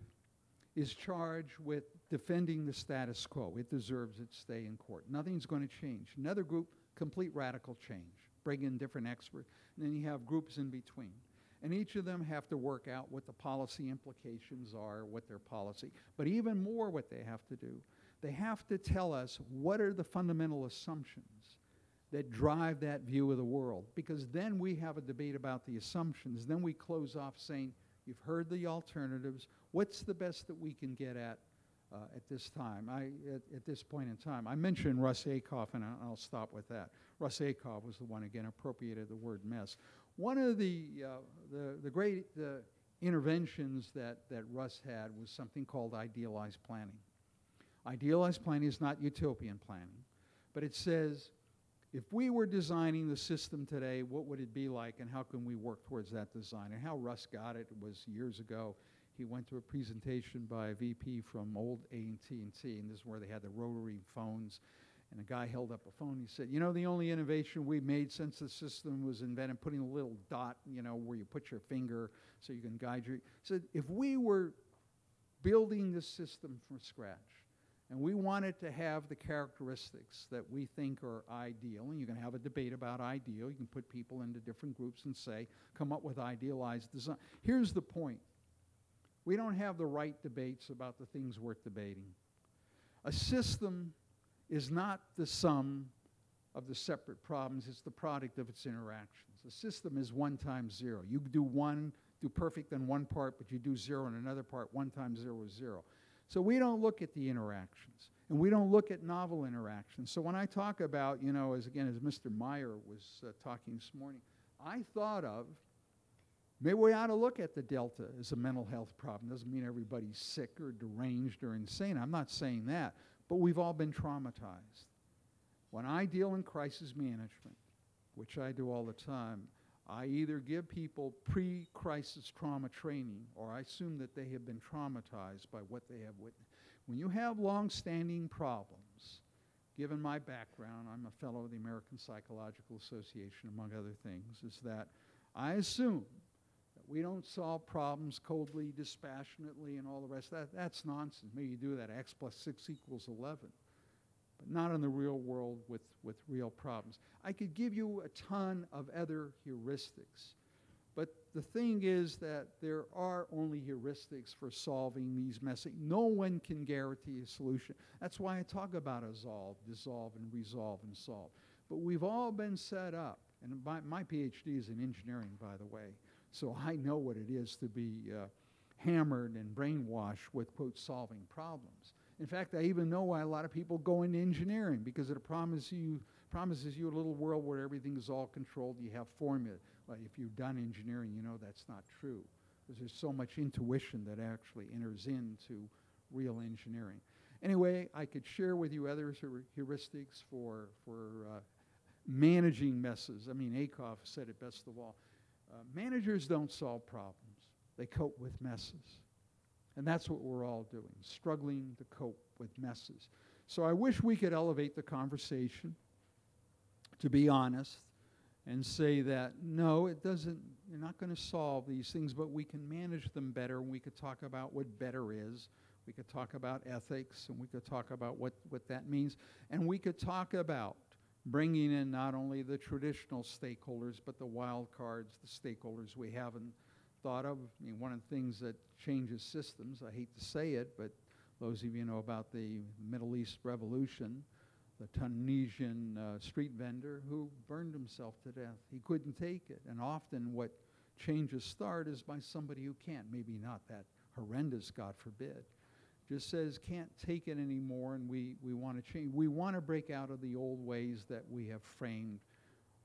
is charged with defending the status quo. It deserves its stay in court. Nothing's going to change. Another group, complete radical change. Bring in different experts. And then you have groups in between. And each of them have to work out what the policy implications are, what their policy. But even more what they have to do, they have to tell us what are the fundamental assumptions that drive that view of the world. Because then we have a debate about the assumptions. Then we close off saying, you've heard the alternatives. What's the best that we can get at this time, at this point in time? I mentioned Russ Akoff, and I'll stop with that. Russ Akoff was the one, again, appropriated the word mess. One of the great interventions that Russ had was something called idealized planning. Idealized planning is not utopian planning, but it says, if we were designing the system today, what would it be like, and how can we work towards that design? And how Russ got it was years ago. He went to a presentation by a VP from old AT&T, and this is where they had the rotary phones. And a guy held up a phone. He said, you know, the only innovation we made since the system was invented, putting a little dot, you know, where you put your finger so you can guide your. He said, if we were building this system from scratch, and we wanted to have the characteristics that we think are ideal, and you can have a debate about ideal. You can put people into different groups and say, come up with idealized design. Here's the point. We don't have the right debates about the things worth debating. A system is not the sum of the separate problems. It's the product of its interactions. A system is 1 times 0. You do perfect in one part, but you do 0 in another part. 1 times 0 is 0. So we don't look at the interactions, and we don't look at novel interactions. So when I talk about, you know, as Mr. Meyer was talking this morning, I thought of, maybe we ought to look at the Delta as a mental health problem. Doesn't mean everybody's sick or deranged or insane. I'm not saying that, but we've all been traumatized. When I deal in crisis management, which I do all the time, I either give people pre-crisis trauma training, or I assume that they have been traumatized by what they have witnessed. When you have long-standing problems, given my background, I'm a fellow of the American Psychological Association, among other things, is that I assume that we don't solve problems coldly, dispassionately, and all the rest. That's nonsense. Maybe you do that, X plus 6 equals 11. But not in the real world with real problems. I could give you a ton of other heuristics, but the thing is that there are only heuristics for solving these messy. No one can guarantee a solution. That's why I talk about dissolve, and resolve, and solve. But we've all been set up, and my PhD is in engineering, by the way, so I know what it is to be hammered and brainwashed with, quote, solving problems. In fact, I even know why a lot of people go into engineering, because it promises you a little world where everything is all controlled. You have formula. Well, if you've done engineering, you know that's not true, because there's so much intuition that actually enters into real engineering. Anyway, I could share with you other heuristics for managing messes. I mean, Akoff said it best of all. Managers don't solve problems. They cope with messes. And that's what we're all doing, struggling to cope with messes. So I wish we could elevate the conversation, to be honest, and say that, no, you're not going to solve these things, but we can manage them better. We could talk about what better is. We could talk about ethics, and we could talk about what that means. And we could talk about bringing in not only the traditional stakeholders, but the wild cards, the stakeholders we haven't thought of. I mean, one of the things that changes systems, I hate to say it, but those of you know about the Middle East revolution, the Tunisian street vendor who burned himself to death. He couldn't take it. And often what changes start is by somebody who can't, maybe not that horrendous, God forbid, just says can't take it anymore, and we want to change. We want to break out of the old ways that we have framed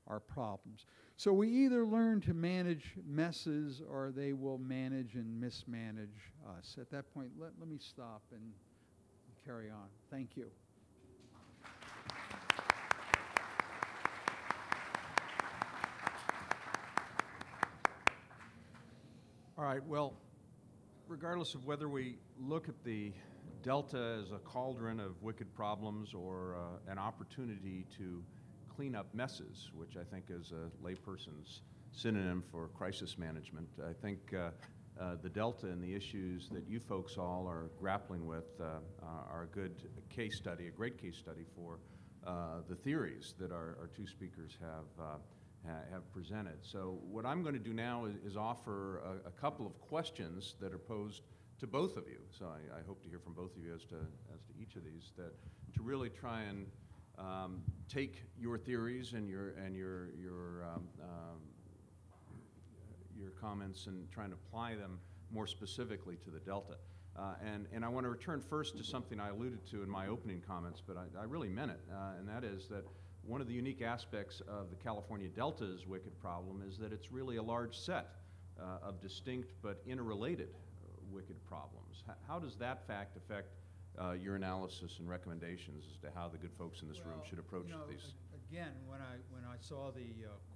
our problems. So we either learn to manage messes, or they will manage and mismanage us. At that point, let me stop and carry on. Thank you. All right, well, regardless of whether we look at the Delta as a cauldron of wicked problems or an opportunity to clean up messes, which I think is a layperson's synonym for crisis management. I think the Delta and the issues that you folks all are grappling with are a good case study, a great case study for the theories that our two speakers have presented. So what I'm going to do now is offer a couple of questions that are posed to both of you. So I hope to hear from both of you as to each of these, that to really try and take your theories and your comments and try and apply them more specifically to the Delta. And I want to return first to something I alluded to in my opening comments, but I really meant it, and that is that one of the unique aspects of the California Delta's wicked problem is that it's really a large set of distinct but interrelated wicked problems. How does that fact affect your analysis and recommendations as to how the good folks in this room should approach these? Again, when I saw the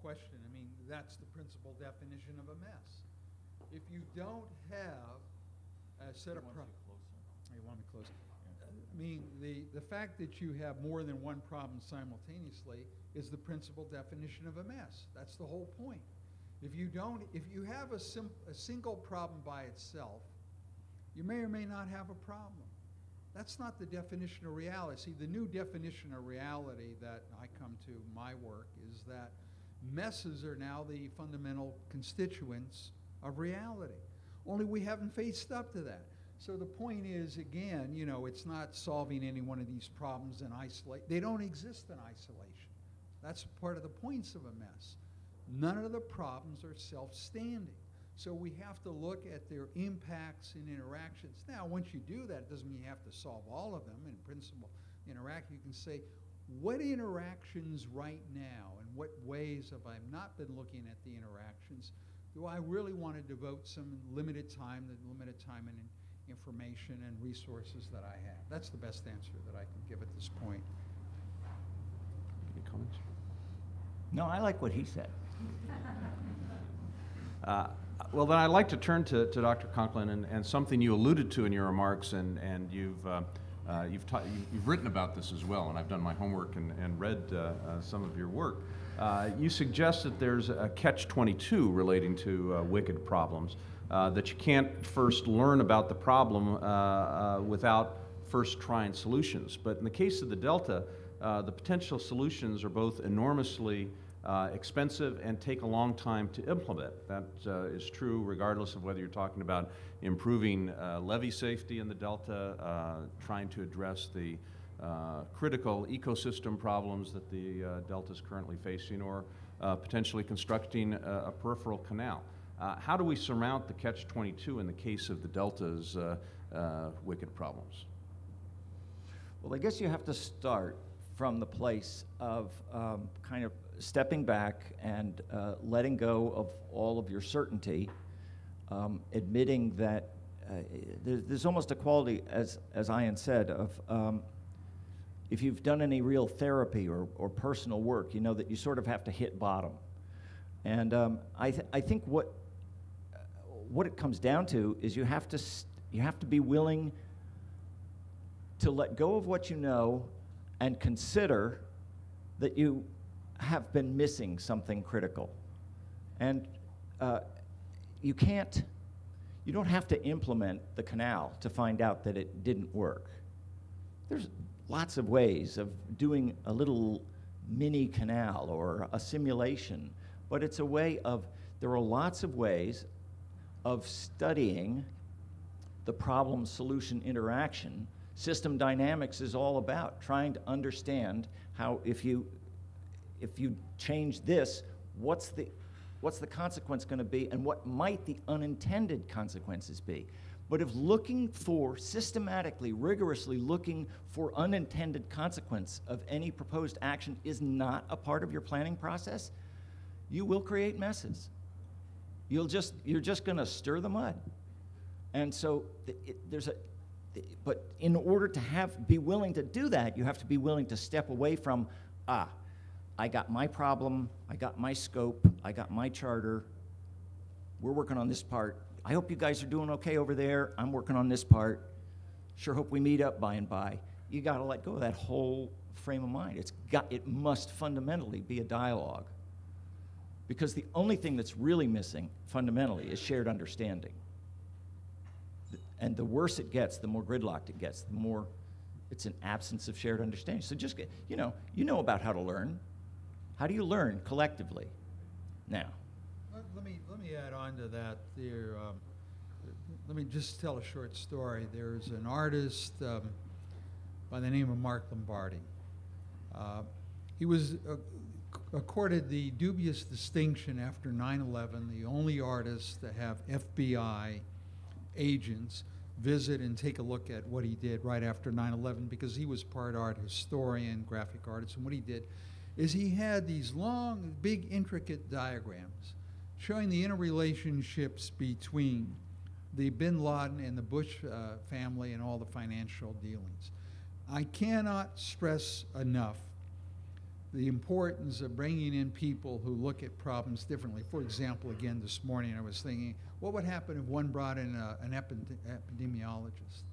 question, I mean, that's the principal definition of a mess. If you don't have a set of problems, you want me close? I mean, the fact that you have more than one problem simultaneously is the principal definition of a mess. That's the whole point. If you have a single problem by itself, you may or may not have a problem. That's not the definition of reality. See, the new definition of reality that I come to my work is that messes are now the fundamental constituents of reality. Only we haven't faced up to that. So the point is, again, you know, it's not solving any one of these problems in isolation. They don't exist in isolation. That's part of the points of a mess. None of the problems are self-standing. So we have to look at their impacts and interactions. Now, once you do that, it doesn't mean you have to solve all of them. In principle, you can say, what interactions right now and what ways have I not been looking at the interactions do I really want to devote some limited time and information and resources that I have? That's the best answer that I can give at this point. Any comments? No, I like what he said. Well, then I'd like to turn to Dr. Conklin and something you alluded to in your remarks, and you've written about this as well, and I've done my homework and read some of your work. You suggest that there's a catch-22 relating to wicked problems, that you can't first learn about the problem without first trying solutions. But in the case of the Delta, the potential solutions are both enormously expensive and take a long time to implement. That is true regardless of whether you're talking about improving levee safety in the Delta, trying to address the critical ecosystem problems that the Delta is currently facing, or potentially constructing a peripheral canal. How do we surmount the catch-22 in the case of the Delta's wicked problems? Well, I guess you have to start from the place of kind of stepping back and letting go of all of your certainty, admitting that there's almost a quality, as Ian said, of if you've done any real therapy or personal work, you know that you sort of have to hit bottom. And I think what it comes down to is you have to be willing to let go of what you know and consider that you have been missing something critical. And you don't have to implement the canal to find out that it didn't work. There's lots of ways of doing a little mini canal or a simulation, but it's a way of, there are lots of ways of studying the problem-solution interaction. System dynamics is all about trying to understand how, if you change this, what's the consequence going to be, and what might the unintended consequences be. But if looking for, systematically, rigorously looking for unintended consequence of any proposed action is not a part of your planning process, you will create messes. You're just going to stir the mud. And so but in order to be willing to do that, you have to be willing to step away from, I got my problem, I got my scope, I got my charter, we're working on this part. I hope you guys are doing okay over there, I'm working on this part. Sure hope we meet up by and by. You gotta let go of that whole frame of mind. It must fundamentally be a dialogue. Because the only thing that's really missing, fundamentally, is shared understanding. And the worse it gets, the more gridlocked it gets, the more it's an absence of shared understanding. So just, you know about how to learn. How do you learn collectively? Now. Let me add on to that. Let me just tell a short story. There's an artist by the name of Mark Lombardi. He was accorded the dubious distinction after 9/11, the only artist to have FBI agents visit and take a look at what he did right after 9/11, because he was part art historian, graphic artist, and what he did is he had these long, big, intricate diagrams showing the interrelationships between the bin Laden and the Bush family and all the financial dealings. I cannot stress enough the importance of bringing in people who look at problems differently. For example, again, this morning I was thinking, what would happen if one brought in an epidemiologist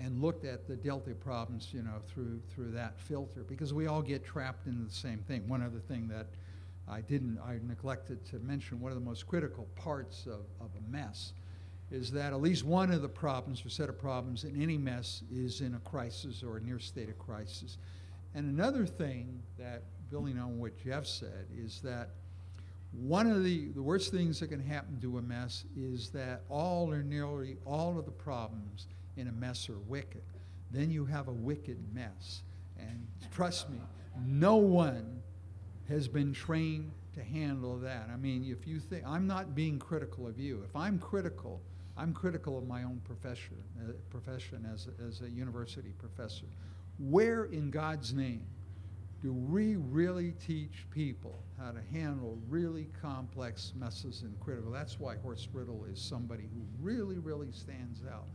and looked at the Delta problems, through that filter? Because we all get trapped into the same thing. One other thing that I neglected to mention, one of the most critical parts of a mess is that at least one of the problems or set of problems in any mess is in a crisis or a near state of crisis. And another thing that, building on what Jeff said, is that one of the worst things that can happen to a mess is that all or nearly all of the problems in a mess are wicked. Then you have a wicked mess. And trust me, no one has been trained to handle that. I mean, if you think, I'm not being critical of you. If I'm critical of my own profession as a university professor. Where in God's name do we really teach people how to handle really complex messes and critical? That's why Horst Riddle is somebody who really, really stands out.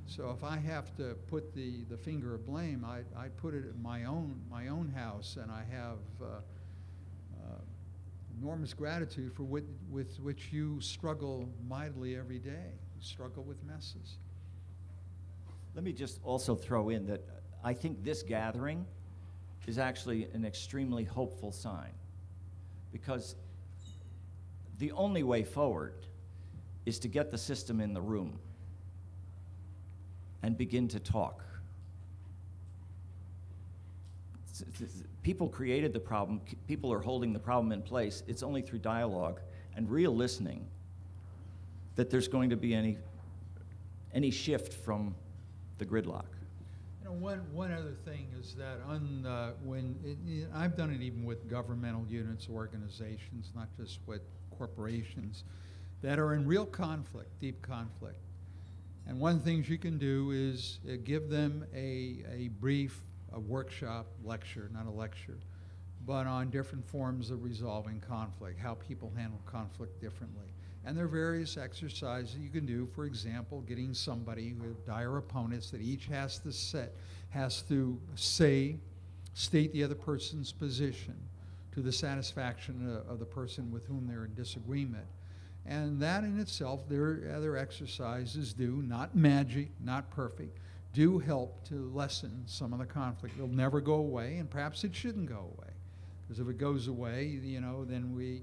So if I have to put the finger of blame, I put it in my own house, and I have enormous gratitude for with which you struggle mightily every day. You struggle with messes. Let me just also throw in that I think this gathering is actually an extremely hopeful sign, because the only way forward is to get the system in the room and begin to talk. People created the problem. People are holding the problem in place. It's only through dialogue and real listening that there's going to be any shift from the gridlock. One other thing is that I've done it even with governmental units, organizations, not just with corporations, that are in real conflict, deep conflict. And one of the things you can do is give them a brief, a workshop, lecture, not a lecture, but on different forms of resolving conflict, how people handle conflict differently. And there are various exercises you can do. For example, getting somebody with dire opponents that each has to state the other person's position to the satisfaction of the person with whom they're in disagreement. And that in itself, there are other exercises do, not magic, not perfect, do help to lessen some of the conflict. It'll never go away, and perhaps it shouldn't go away. Because if it goes away, then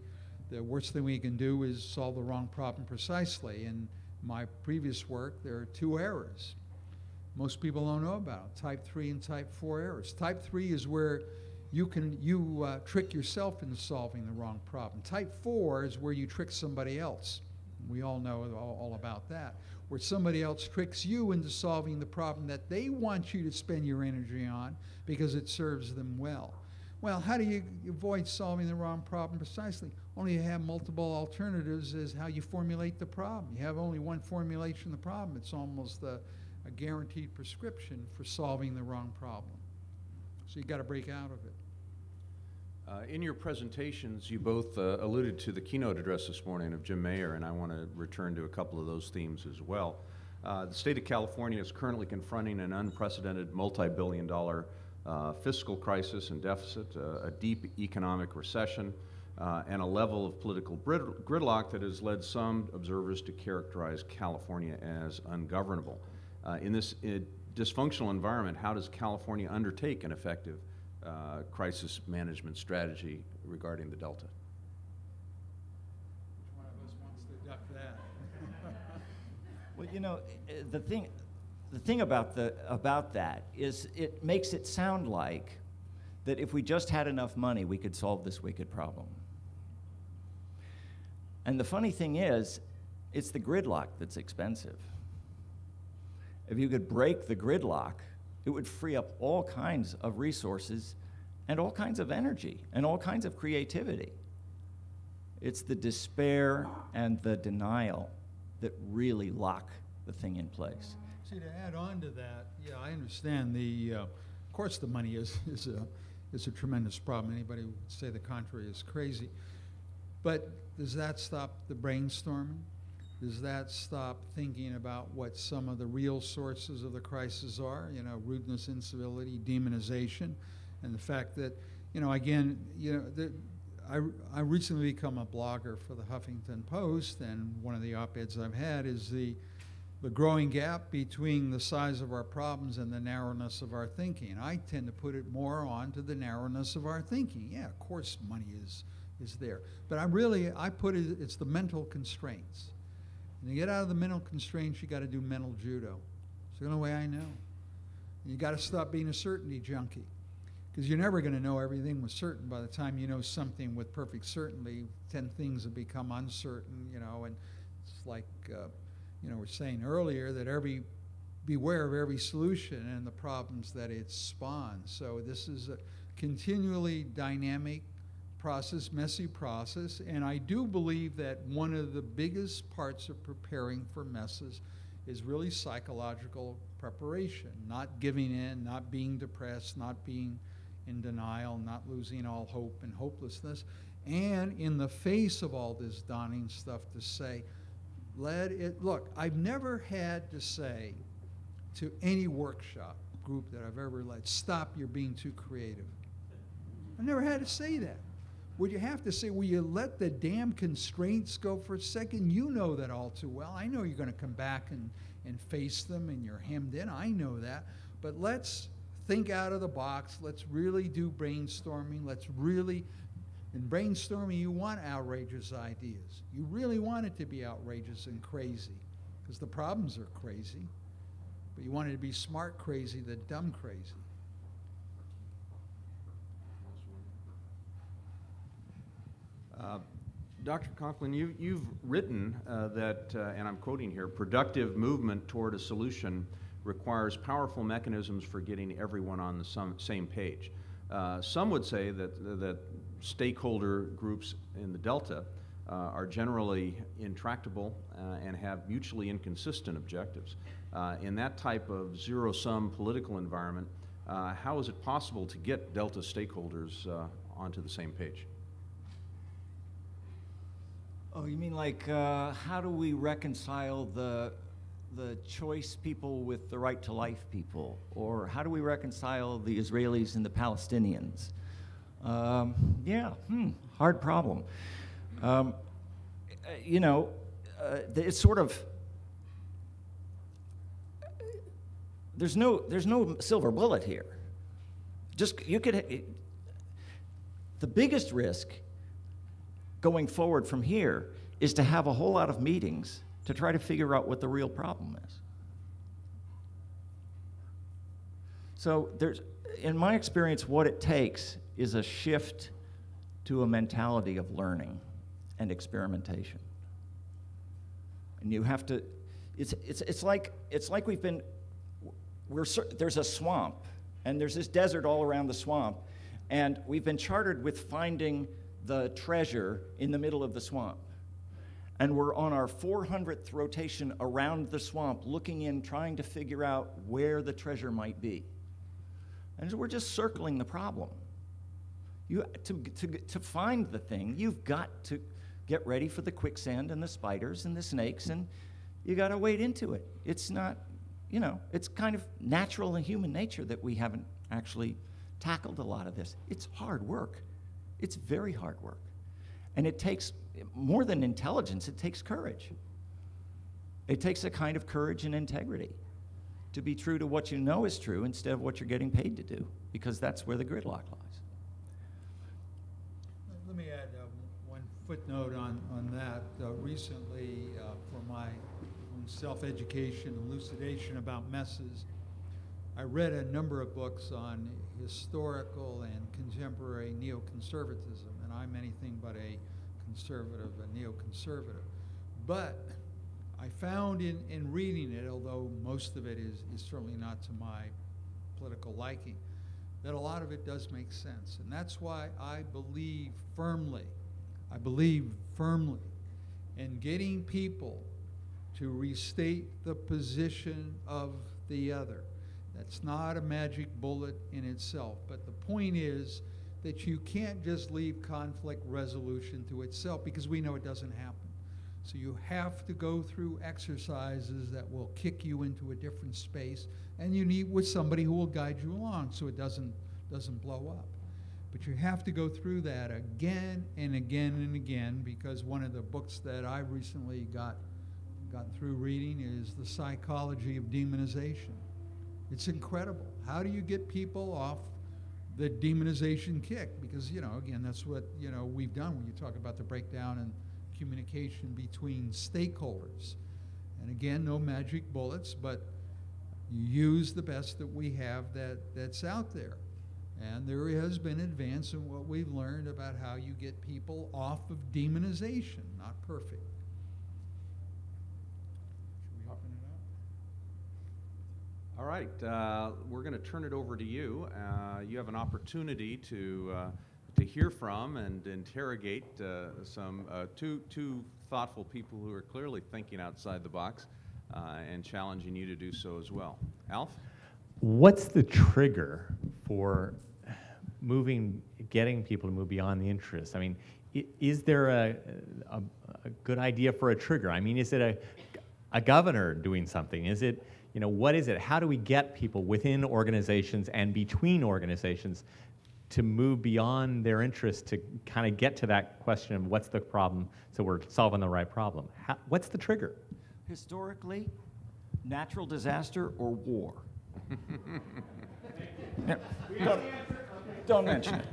the worst thing we can do is solve the wrong problem precisely. In my previous work, there are two errors. Most people don't know about type 3 and type 4 errors. Type 3 is where you trick yourself into solving the wrong problem. Type 4 is where you trick somebody else. We all know all about that. Where somebody else tricks you into solving the problem that they want you to spend your energy on because it serves them well. Well, how do you avoid solving the wrong problem precisely? Only you have multiple alternatives as how you formulate the problem. You have only one formulation of the problem. It's almost a guaranteed prescription for solving the wrong problem. So you got to break out of it. In your presentations, you both alluded to the keynote address this morning of Jim Mayer, and I want to return to a couple of those themes as well. The state of California is currently confronting an unprecedented multi-billion-dollar fiscal crisis and deficit, a deep economic recession, and a level of political gridlock that has led some observers to characterize California as ungovernable. In this dysfunctional environment, how does California undertake an effective crisis management strategy regarding the Delta. Which one of us wants to duck that? Well, you know, the thing about that is it makes it sound like that if we just had enough money, we could solve this wicked problem. And the funny thing is, it's the gridlock that's expensive. If you could break the gridlock, it would free up all kinds of resources and all kinds of energy and all kinds of creativity. It's the despair and the denial that really lock the thing in place. See, to add on to that, yeah, I understand of course the money is a tremendous problem. Anybody who would say the contrary is crazy. But does that stop the brainstorming? Does that stop thinking about what some of the real sources of the crisis are? You know, rudeness, incivility, demonization, and the fact that, you know, again, you know, I recently become a blogger for the Huffington Post, and one of the op-eds I've had is the growing gap between the size of our problems and the narrowness of our thinking. I tend to put it more on to the narrowness of our thinking. Yeah, of course money is there. But I put it's the mental constraints. And to get out of the mental constraints, you got to do mental judo. It's the only way I know. And you got to stop being a certainty junkie, because you're never going to know everything with certain. By the time you know something with perfect certainty, 10 things have become uncertain, you know, and it's like, you know, we're saying earlier that beware of every solution and the problems that it spawns. So this is a continually dynamic process, messy process, and I do believe that one of the biggest parts of preparing for messes is really psychological preparation, not giving in, not being depressed, not being in denial, not losing all hope and hopelessness, and in the face of all this daunting stuff to say, look, I've never had to say to any workshop group that I've ever led, stop, you're being too creative. I never had to say that. What you have to say, will you let the damn constraints go for a second? You know that all too well. I know you're going to come back and face them and you're hemmed in. I know that. But let's think out of the box. Let's really do brainstorming. In brainstorming, you want outrageous ideas. You really want it to be outrageous and crazy, because the problems are crazy. But you want it to be smart crazy than dumb crazy. Dr. Conklin, you've written that, and I'm quoting here, productive movement toward a solution requires powerful mechanisms for getting everyone on the same page. Some would say that stakeholder groups in the Delta are generally intractable and have mutually inconsistent objectives. In that type of zero-sum political environment, how is it possible to get Delta stakeholders onto the same page? Oh, you mean like how do we reconcile the choice people with the right to life people? Or how do we reconcile the Israelis and the Palestinians? Yeah, hard problem. You know, it's sort of, there's no silver bullet here. The biggest risk going forward from here is to have a whole lot of meetings to try to figure out what the real problem is. So in my experience, what it takes is a shift to a mentality of learning and experimentation. And you have to, it's like there's a swamp, and there's this desert all around the swamp, and we've been chartered with finding the treasure in the middle of the swamp. And we're on our 400th rotation around the swamp, looking in, trying to figure out where the treasure might be. And so we're just circling the problem. To find the thing, you've got to get ready for the quicksand and the spiders and the snakes, and you got to wade into it. It's not, you know, it's kind of natural in human nature that we haven't actually tackled a lot of this. It's hard work. It's very hard work. And it takes more than intelligence, it takes courage. It takes a kind of courage and integrity to be true to what you know is true instead of what you're getting paid to do, because that's where the gridlock lies. Let me add one footnote on that. Recently, for my own self-education, elucidation about messes, I read a number of books on historical and contemporary neoconservatism, and I'm anything but a conservative, a neoconservative. But I found in reading it, although most of it is certainly not to my political liking, that a lot of it does make sense. And that's why I believe firmly in getting people to restate the position of the other. That's not a magic bullet in itself, but the point is that you can't just leave conflict resolution to itself, because we know it doesn't happen. So you have to go through exercises that will kick you into a different space, and you need with somebody who will guide you along so it doesn't blow up. But you have to go through that again and again and again, because one of the books that I recently gotten through reading is The Psychology of Demonization. It's incredible. How do you get people off the demonization kick? Because, again, that's what, we've done when you talk about the breakdown in communication between stakeholders. And again, no magic bullets, but you use the best that we have that's out there. And there has been advance in what we've learned about how you get people off of demonization, not perfect. Should we open it up? All right, we're going to turn it over to you. You have an opportunity to hear from and interrogate some two thoughtful people who are clearly thinking outside the box and challenging you to do so as well. Alf? What's the trigger for getting people to move beyond the interest? I mean, is there a good idea for a trigger? I mean, is it a governor doing something? Is it, what is it? How do we get people within organizations and between organizations to move beyond their interest to kind of get to that question of what's the problem so we're solving the right problem? What's the trigger? Historically, natural disaster or war. Yeah, don't mention it.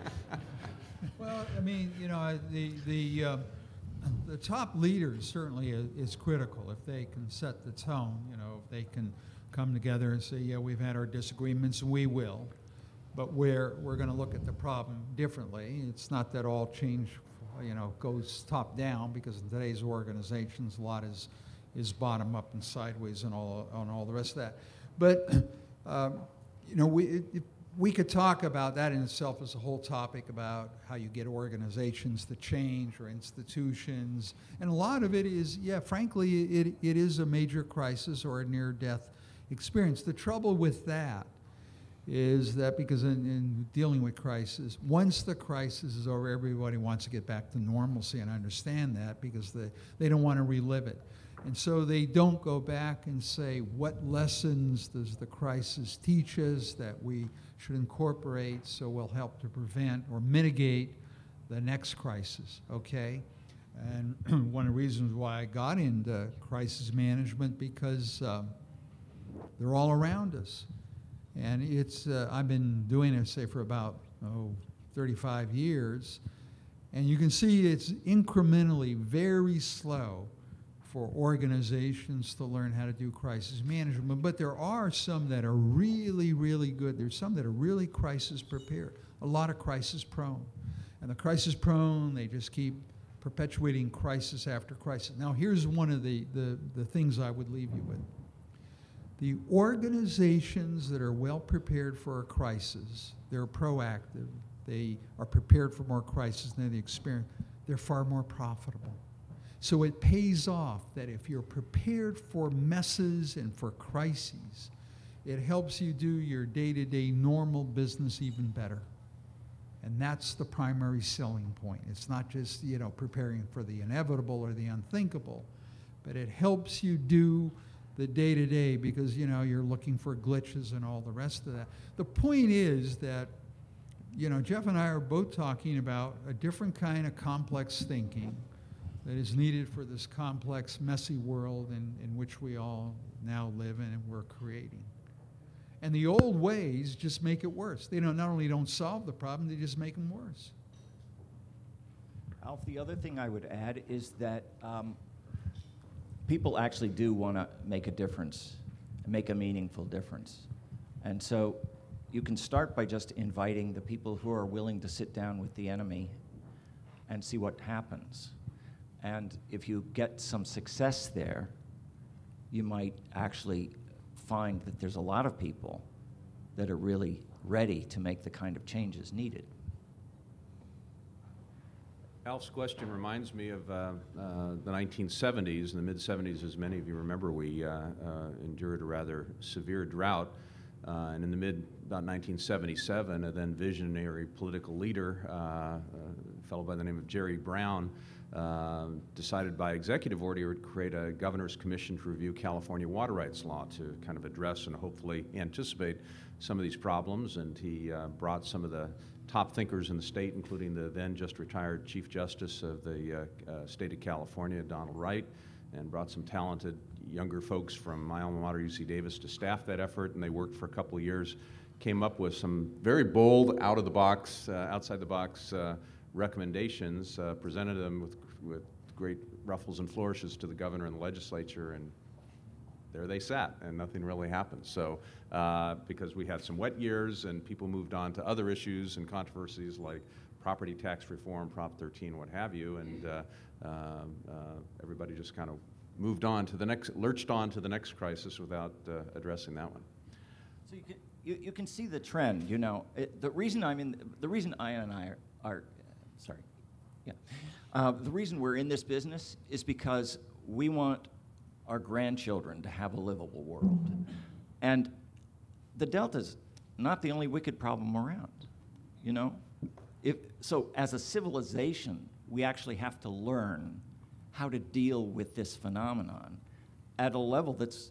Well, I mean, the top leaders certainly is critical if they can set the tone. If they can come together and say, yeah, we've had our disagreements, and we will, but we're going to look at the problem differently. It's not that all change, goes top down, because in today's organizations, a lot is bottom up and sideways and all the rest of that. But we could talk about that in itself as a whole topic about how you get organizations to change or institutions. And a lot of it is, frankly, it is a major crisis or a near-death experience. The trouble with that is that because in dealing with crisis, once the crisis is over, everybody wants to get back to normalcy, and I understand that, because they don't want to relive it. And so they don't go back and say, what lessons does the crisis teach us that we should incorporate so we'll help to prevent or mitigate the next crisis, okay? And one of the reasons why I got into crisis management, because they're all around us. And I've been doing it, say, for about 35 years, and you can see it's incrementally very slow for organizations to learn how to do crisis management. But there are some that are really, really good. There's some that are really crisis prepared, a lot of crisis prone. And the crisis prone, they just keep perpetuating crisis after crisis. Now, here's one of the things I would leave you with. The organizations that are well prepared for a crisis, they're proactive, they are prepared for more crisis than they experience, they're far more profitable. So it pays off that if you're prepared for messes and for crises, it helps you do your day-to-day normal business even better. And that's the primary selling point. It's not just, preparing for the inevitable or the unthinkable, but it helps you do the day-to-day because, you're looking for glitches and all the rest of that. The point is that, Jeff and I are both talking about a different kind of complex thinking that is needed for this complex, messy world in which we all now live in and we're creating. And the old ways just make it worse. They don't, not only don't solve the problem, they just make them worse. Alf, the other thing I would add is that people actually do want to make a difference, make a meaningful difference. And so you can start by just inviting the people who are willing to sit down with the enemy and see what happens. And if you get some success there, you might actually find that there's a lot of people that are really ready to make the kind of changes needed. Alf's question reminds me of the 1970s. In the mid-70s, as many of you remember, we endured a rather severe drought. And in the about 1977, a then visionary political leader, a fellow by the name of Jerry Brown, decided by executive order he would create a governor's commission to review California water rights law to kind of address and hopefully anticipate some of these problems. And he brought some of the top thinkers in the state, including the then just retired Chief Justice of the state of California, Donald Wright, and brought some talented younger folks from my alma mater, UC Davis, to staff that effort. And they worked for a couple of years, came up with some very bold, outside the box recommendations, presented them with great ruffles and flourishes to the governor and the legislature, and there they sat, and nothing really happened. So, because we had some wet years and people moved on to other issues and controversies like property tax reform, Prop 13, what have you, and everybody just kind of lurched on to the next crisis without addressing that one. So you can see the trend. You know, the reason I and I are sorry, yeah, the reason we're in this business is because we want our grandchildren to have a livable world, and the Delta's not the only wicked problem around. You know, so as a civilization, we actually have to learn how to deal with this phenomenon at a level that's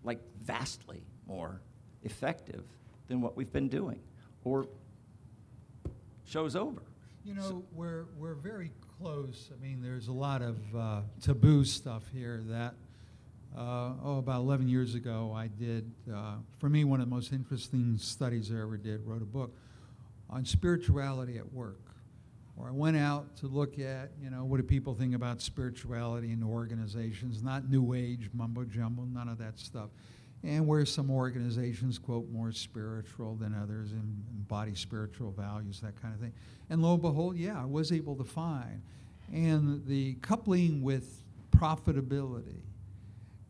like vastly more effective than what we've been doing, or show's over. You know, we're very close. I mean, there's a lot of taboo stuff here that, about 11 years ago, I did, for me, one of the most interesting studies I ever did, wrote a book on spirituality at work. Or I went out to look at, you know, what do people think about spirituality in organizations, not New Age, mumbo jumbo, none of that stuff. And where some organizations, quote, more spiritual than others and embody spiritual values, that kind of thing. And lo and behold, yeah, I was able to find. And the coupling with profitability.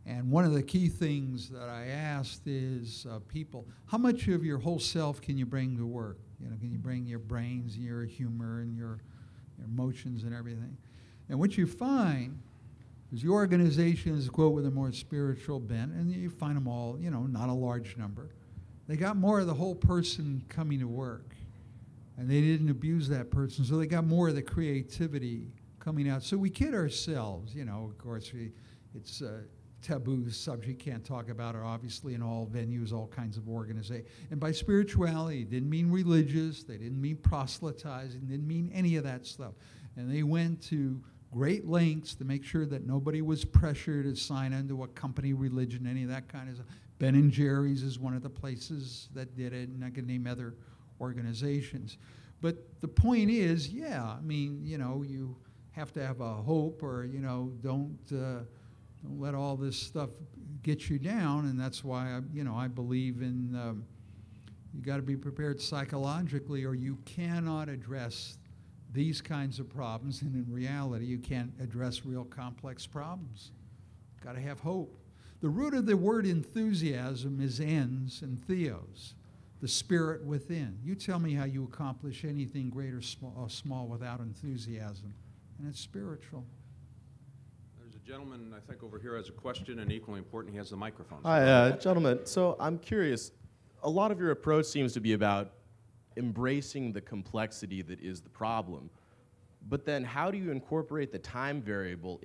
And one of the key things that I asked is people, how much of your whole self can you bring to work? You know, can you bring your brains, your humor, and your emotions and everything? And what you find is your organizations, quote, with a more spiritual bent, and you find them all, you know, not a large number. They got more of the whole person coming to work, and they didn't abuse that person, so they got more of the creativity coming out. So we kid ourselves, you know, of course, it's a taboo subject, can't talk about it, obviously, in all venues, all kinds of organizations. And by spirituality, it didn't mean religious, they didn't mean proselytizing, didn't mean any of that stuff. And they went to great lengths to make sure that nobody was pressured to sign into a company religion, any of that kind of stuff. Ben and Jerry's is one of the places that did it, and I can name other organizations. But the point is, yeah, I mean, you know, you have to have a hope, or, you know, don't let all this stuff get you down, and that's why I believe in you got to be prepared psychologically, or you cannot address these kinds of problems, and in reality, you can't address real complex problems. Got to have hope. The root of the word enthusiasm is ens and theos, the spirit within. You tell me how you accomplish anything great or small without enthusiasm, and it's spiritual. There's a gentleman, I think, over here has a question, and equally important, he has the microphone. Hi, gentlemen. So I'm curious, a lot of your approach seems to be about embracing the complexity that is the problem. But then how do you incorporate the time variable